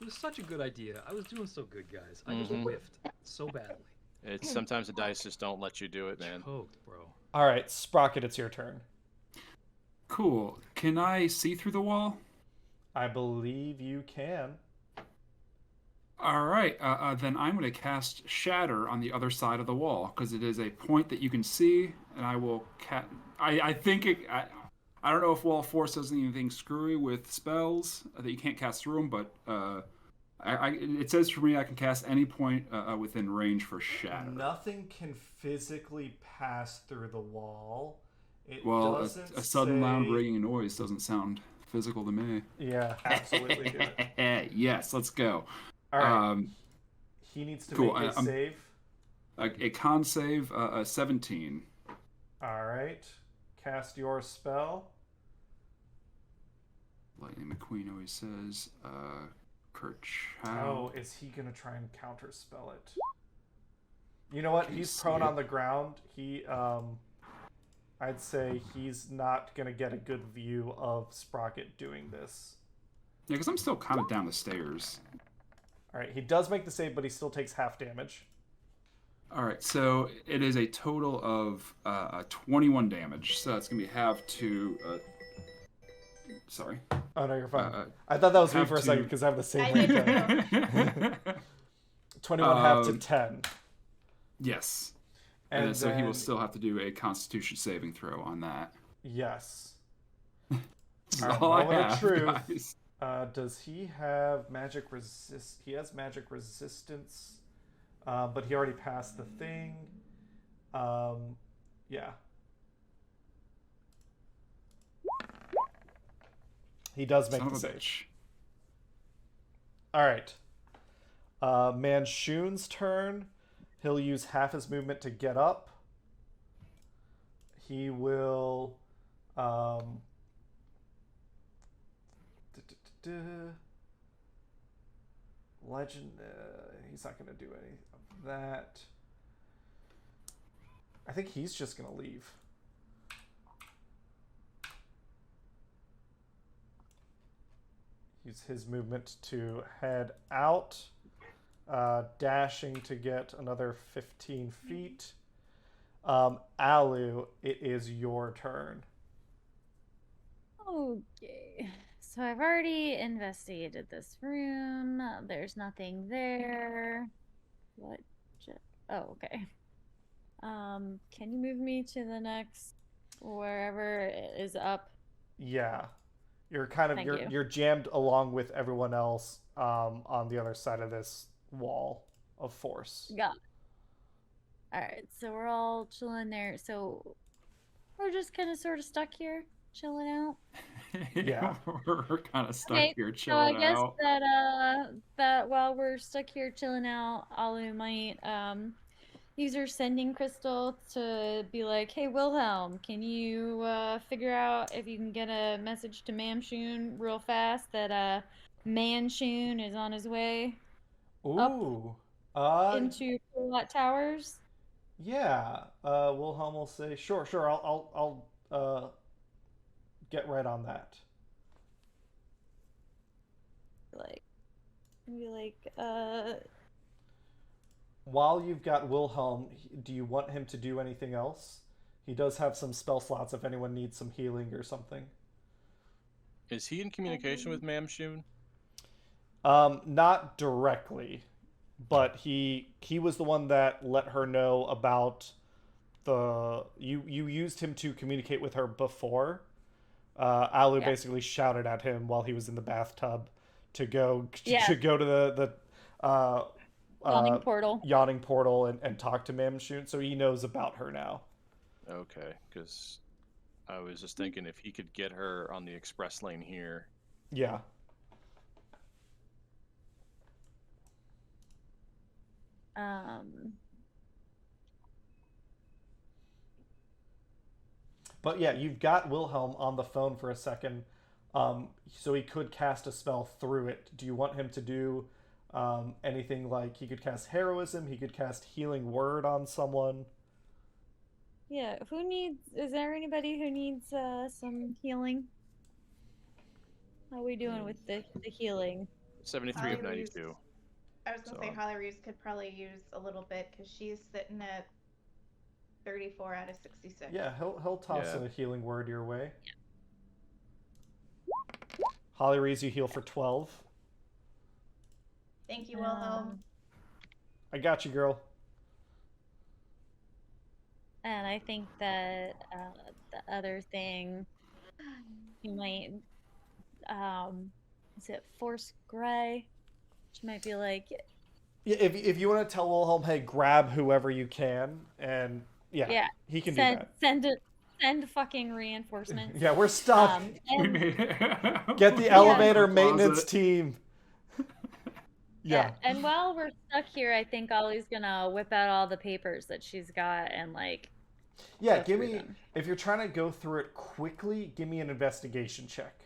It was such a good idea. I was doing so good, guys. I just whiffed so badly. It's sometimes the dice just don't let you do it, man. Choked, bro. All right, Sprocket, it's your turn. Cool. Can I see through the wall? I believe you can. All right. Then I'm going to cast Shatter on the other side of the wall because it is a point that you can see, and I will I think it. I don't know if Wall Force does anything screwy with spells that you can't cast through them, but it says for me I can cast any point within range for Shatter. Nothing can physically pass through the wall. A sudden loud ringing noise doesn't sound physical to me. Yeah, absolutely do it. Yes, let's go. All right. He needs to make a save. A con save, 17. All right. Cast your spell. Lightning McQueen always says, Kerchow. Oh, is he going to try and counterspell it? You know what? He's prone on the ground. I'd say he's not going to get a good view of Sprocket doing this. Yeah, because I'm still kind of down the stairs. All right, he does make the save, but he still takes half damage. All right, so it is a total of 21 damage. So it's going to be half to... sorry. Oh, no, you're fine. I thought that was me for a second because I have the same range. 21 half to 10. Yes. And so he will still have to do a Constitution saving throw on that. Yes. All right, all I have, truth. guys. Does he have magic resist? He has magic resistance, but he already passed the thing. Yeah. He does make the save. Bitch. All right. Manshoon's turn. He'll use half his movement to get up. He will. Legend. He's not going to do any of that. I think he's just going to leave. Use his movement to head out. Dashing to get another 15 feet. Alu, it is your turn. Okay. So I've already investigated this room. There's nothing there. What? Oh, okay. Can you move me to the next wherever it is up? Yeah. You're kind of Thank you. you're jammed along with everyone else on the other side of this wall of force. Got it. All right, so we're all chilling there. So we're just kind of sort of stuck here, chilling out. Yeah. We're kind of stuck Okay, here so chilling I guess out. that while we're stuck here chilling out, Alu might use her sending crystal to be like, "Hey Wilhelm, can you figure out if you can get a message to Manshoon real fast that Manshoon is on his way Ooh. into Watt Towers?" Yeah. Wilhelm will say, "Sure. I'll get right on that." While you've got Wilhelm, do you want him to do anything else? He does have some spell slots if anyone needs some healing or something. Is he in communication with Manshoon? Not directly, but he was the one that let her know about you used him to communicate with her before. Alu basically shouted at him while he was in the bathtub to go to the yawning portal and talk to Manshoon, so he knows about her now. Okay, because I was just thinking if he could get her on the express lane here. Yeah. But yeah, you've got Wilhelm on the phone for a second, so he could cast a spell through it. Do you want him to do anything like he could cast Heroism, he could cast Healing Word on someone? Yeah, is there anybody who needs some healing? How are we doing with the healing? 73 of 92. I was going to say Holly Reeves could probably use a little bit because she's sitting at 34 out of 66. Yeah, he'll toss a Healing Word your way. Yeah. Holly Reeves, you heal for 12. Thank you, Wilhelm. I got you, girl. And I think that the other thing you might, is it Force Gray? She might be like, yeah. If you want to tell Wilhelm, hey, grab whoever you can, and he can do that. Send fucking reinforcements. Yeah, we're stuck. Get the elevator maintenance team. Yeah. And while we're stuck here, I think Ollie's gonna whip out all the papers that she's got and like. Yeah, give me if you're trying to go through it quickly, give me an investigation check.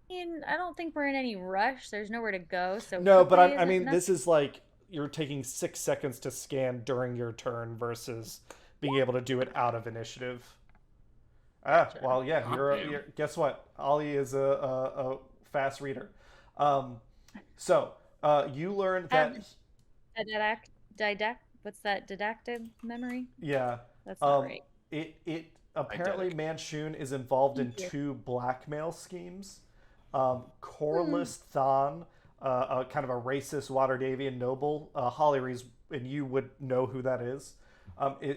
I don't think we're in any rush. There's nowhere to go, so no. But I mean, this is like you're taking 6 seconds to scan during your turn versus being able to do it out of initiative. Gotcha. Well, yeah. You're guess what? Ollie is a fast reader. So you learned that what's that? Didactic memory? Yeah, that's not right. It apparently Manshoon is involved in 2 blackmail schemes. Corliss Thon, kind of a racist Waterdeepian noble. Holly Reeves, and you would know who that is.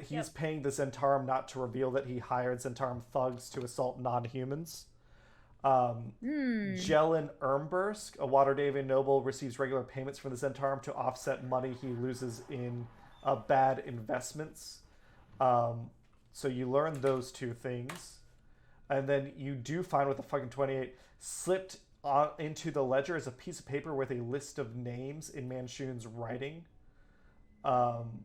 He's paying the Zhentarim not to reveal that he hired Zhentarim thugs to assault non-humans. Jelen Ermbursk, a Waterdeevan noble, receives regular payments from the Zhentarim to offset money he loses in bad investments. So you learn those two things. And then you do find with the fucking 28, slipped into the ledger is a piece of paper with a list of names in Manshoon's writing. And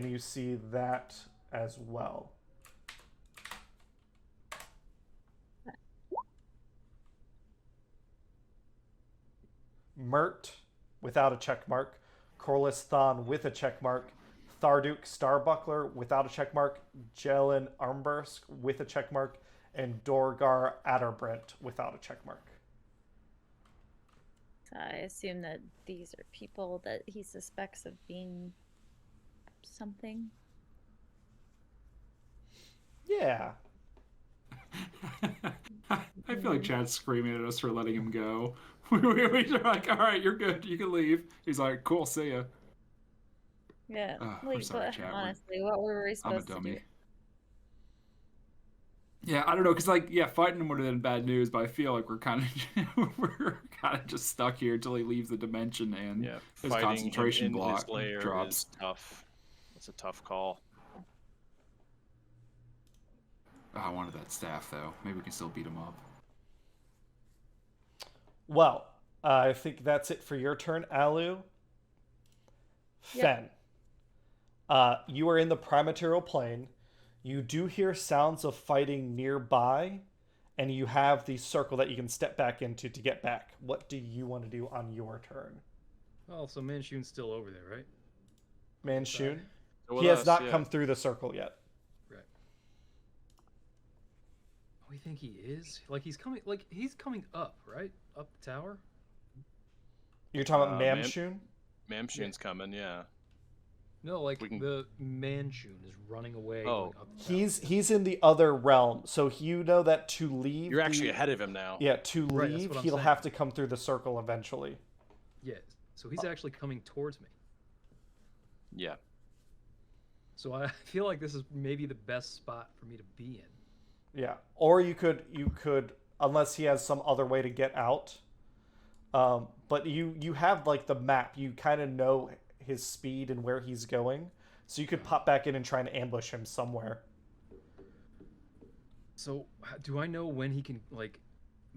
you see that as well. Mert, without a check mark. Corliss Thon with a check mark. Tharduk Starbuckler without a check mark. Jelen Armbursk with a check mark. And Dorgar Adderbrent without a check mark. I assume that these are people that he suspects of being something. Yeah. I feel like Chad's screaming at us for letting him go. We're like, all right, you're good. You can leave. He's like, cool, see ya. Yeah. I'm sorry, Chad. Honestly, what were we supposed I'm a to dummy. do? Yeah, I don't know, because like, yeah, fighting him would have been bad news, but I feel like we're kind of just stuck here until he leaves the dimension and his concentration in block his lair drops. is tough. It's a tough call. Oh, I wanted that staff though. Maybe we can still beat him up. Well, I think that's it for your turn, Alu. Fen. You are in the Primaterial Plane. You do hear sounds of fighting nearby, and you have the circle that you can step back into to get back. What do you want to do on your turn? Oh, so Manshoon's still over there, right? Manshoon? So He has with us, not yeah. come through the circle yet. Right. Oh, we think he is? He's coming up, right? Up the tower? You're talking about Man- Manshoon? Mamshoon's coming, yeah. No, We can- the Manshoon is running away. Oh. Going up the tower. He's in the other realm, so you know that to leave. You're actually ahead of him now. Yeah, to Right, that's leave, what I'm he'll saying. have to come through the circle eventually. Yeah, so he's actually coming towards me. Yeah. So I feel like this is maybe the best spot for me to be in. Yeah, or you could, unless he has some other way to get out. But you have like the map. You kind of know his speed and where he's going, so you could pop back in and try and ambush him somewhere. So do I know when he can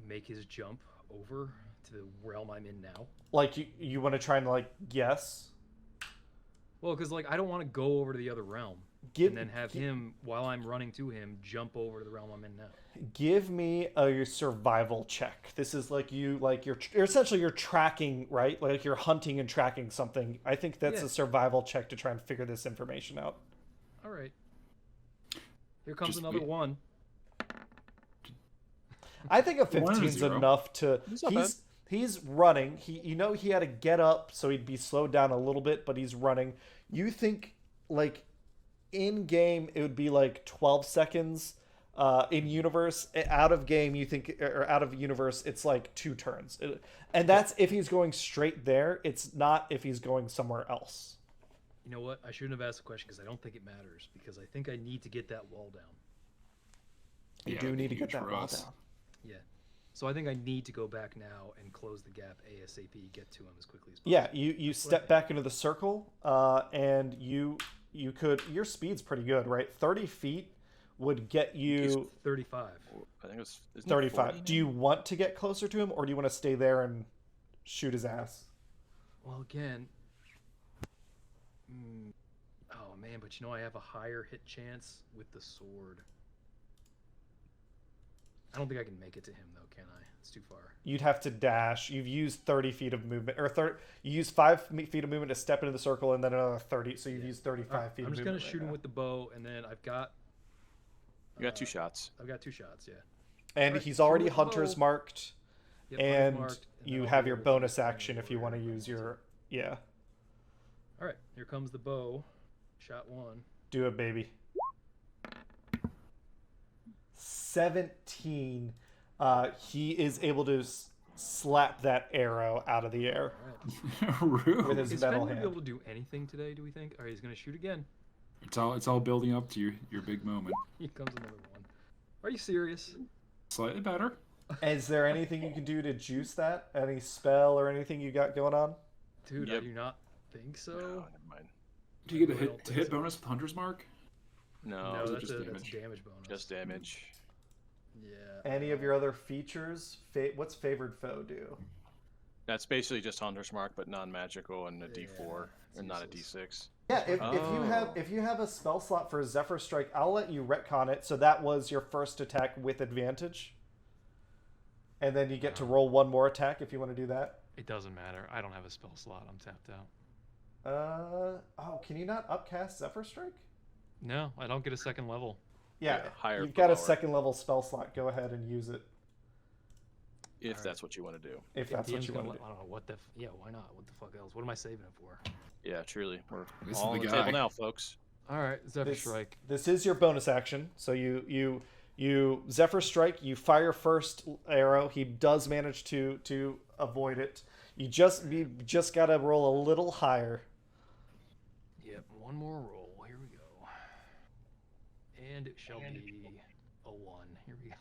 make his jump over to the realm I'm in now? Like you want to try and guess? Well, because I don't want to go over to the other realm and then have him, while I'm running to him, jump over to the realm I'm in now. Give me a survival check. This is you're essentially you're tracking, right? Like you're hunting and tracking something. I think that's a survival check to try and figure this information out. All right. Here comes another one. I think a One and a 15 is zero. enough to. not bad. He's running. He had to get up, so he'd be slowed down a little bit, but he's running. You think in game it would be 12 seconds. In universe, out of game, you think, or out of universe, it's 2 turns, and that's if he's going straight there. It's not if he's going somewhere else. You know what? I shouldn't have asked the question because I don't think it matters, because I think I need to get that wall down. You do need to get that wall down. Yeah. So I think I need to go back now and close the gap ASAP, get to him as quickly as possible. Yeah, you step back into the circle, and you could. Your speed's pretty good, right? 30 feet would get He's you 35. I think it's 35. Do you want to get closer to him, or do you want to stay there and shoot his ass? Well, again, oh man, but I have a higher hit chance with the sword. I don't think I can make it to him though, can I? It's too far. You'd have to dash. You've used 30 feet of movement, or you use 5 feet of movement to step into the circle, and then another 30. So you've used 35 feet. I'm of just gonna movement shoot right him now. with the bow, and then I've got. You got 2 shots. I've got 2 shots, yeah. And Alright, he's shoot already with the hunters bow. marked, Yep, hunter's and marked, and you then I'll have be your able to bonus find action if you want to warrior. use your All right, here comes the bow. Shot 1. Do it, baby. 17. He is able to slap that arrow out of the air Rude. with his Is metal Fen gonna be hand. able to do anything today? Do we think? All right, he's gonna shoot again. It's all building up to your big moment. Here comes another one. Are you serious? Slightly better. Is there anything you can do to juice that? Any spell or anything you got going on? Dude, Yep. I do not think so. No, never mind. Do you get I a don't hit think so. bonus with Hunter's Mark? No, No, is it that's just a damage? damage bonus. just damage. Yeah. Any of your other features? What's favored foe do? That's basically just Hunter's Mark, but non-magical and a Yeah, D4 it's and not a useless. D6. Yeah, if you have a spell slot for Zephyr Strike, I'll let you retcon it. So that was your first attack with advantage, and then you get to roll one more attack if you want to do that. It doesn't matter. I don't have a spell slot. I'm tapped out. Oh, can you not upcast Zephyr Strike? No, I don't get a second level. Yeah, Yeah, higher you've for got a lower. second level spell slot. Go ahead and use it If Alright. that's what you want to do. if that's what DM's you gonna want to let- do. I don't know what the. Yeah, why not? What the fuck else? What am I saving it for? Yeah, truly. We're This is all on the the guy. table now, folks. All right, Zephyr This- Strike. This is your bonus action. So you Zephyr Strike. You fire first arrow. He does manage to avoid it. You just gotta roll a little higher. Yep, one more roll. Here we go. And it shall be a 1. Here we go.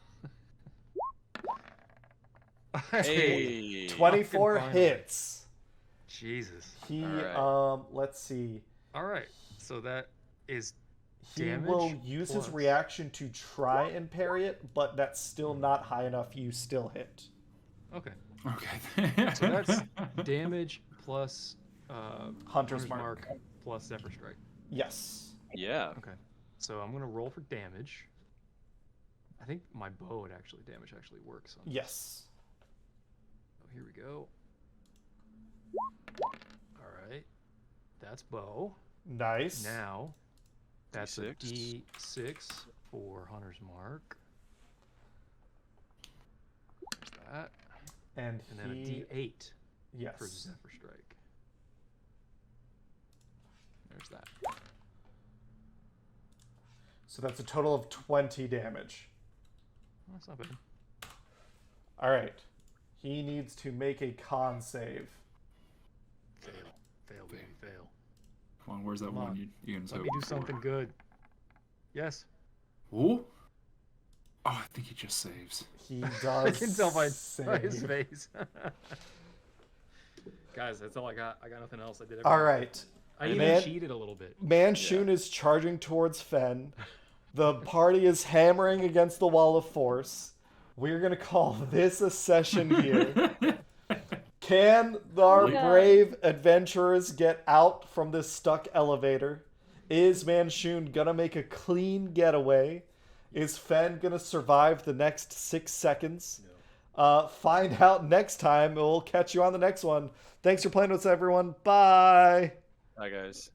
Hey. 24 finally. hits. Jesus. He Alright. let's see. All right, so that is He damage will use his plus- reaction to try and parry it, but that's still not high enough. You still hit. Okay. Okay. So that's damage plus Hunter's Mark. plus Zephyr Strike. Yes. Yeah. Okay. So I'm gonna roll for damage. I think my bow damage actually works. On Yes. Oh, here we go. All right. That's bow. Nice. Now, that's a D6. D6 for Hunter's Mark. There's that. And And then he a D8 yes. for Zephyr Strike. There's that. So that's a total of 20 damage. Well, that's not bad. All right. He needs to make a con save. Fail. Fail, baby, fail. Come on, where's that Come one on. you was Let me hoping do for? something good. Yes. Ooh. Oh, I think he just saves. He does. I can tell by save. his face. Guys, that's all I got. I got nothing else. I did everything. All right. I even Man- cheated a little bit. Manshoon is charging towards Fen. The party is hammering against the wall of force. We're going to call this a session here. Can our God. brave adventurers get out from this stuck elevator? Is Manshoon going to make a clean getaway? Is Fen going to survive the next 6 seconds? Find out next time. We'll catch you on the next one. Thanks for playing with us, everyone. Bye. Hi, guys.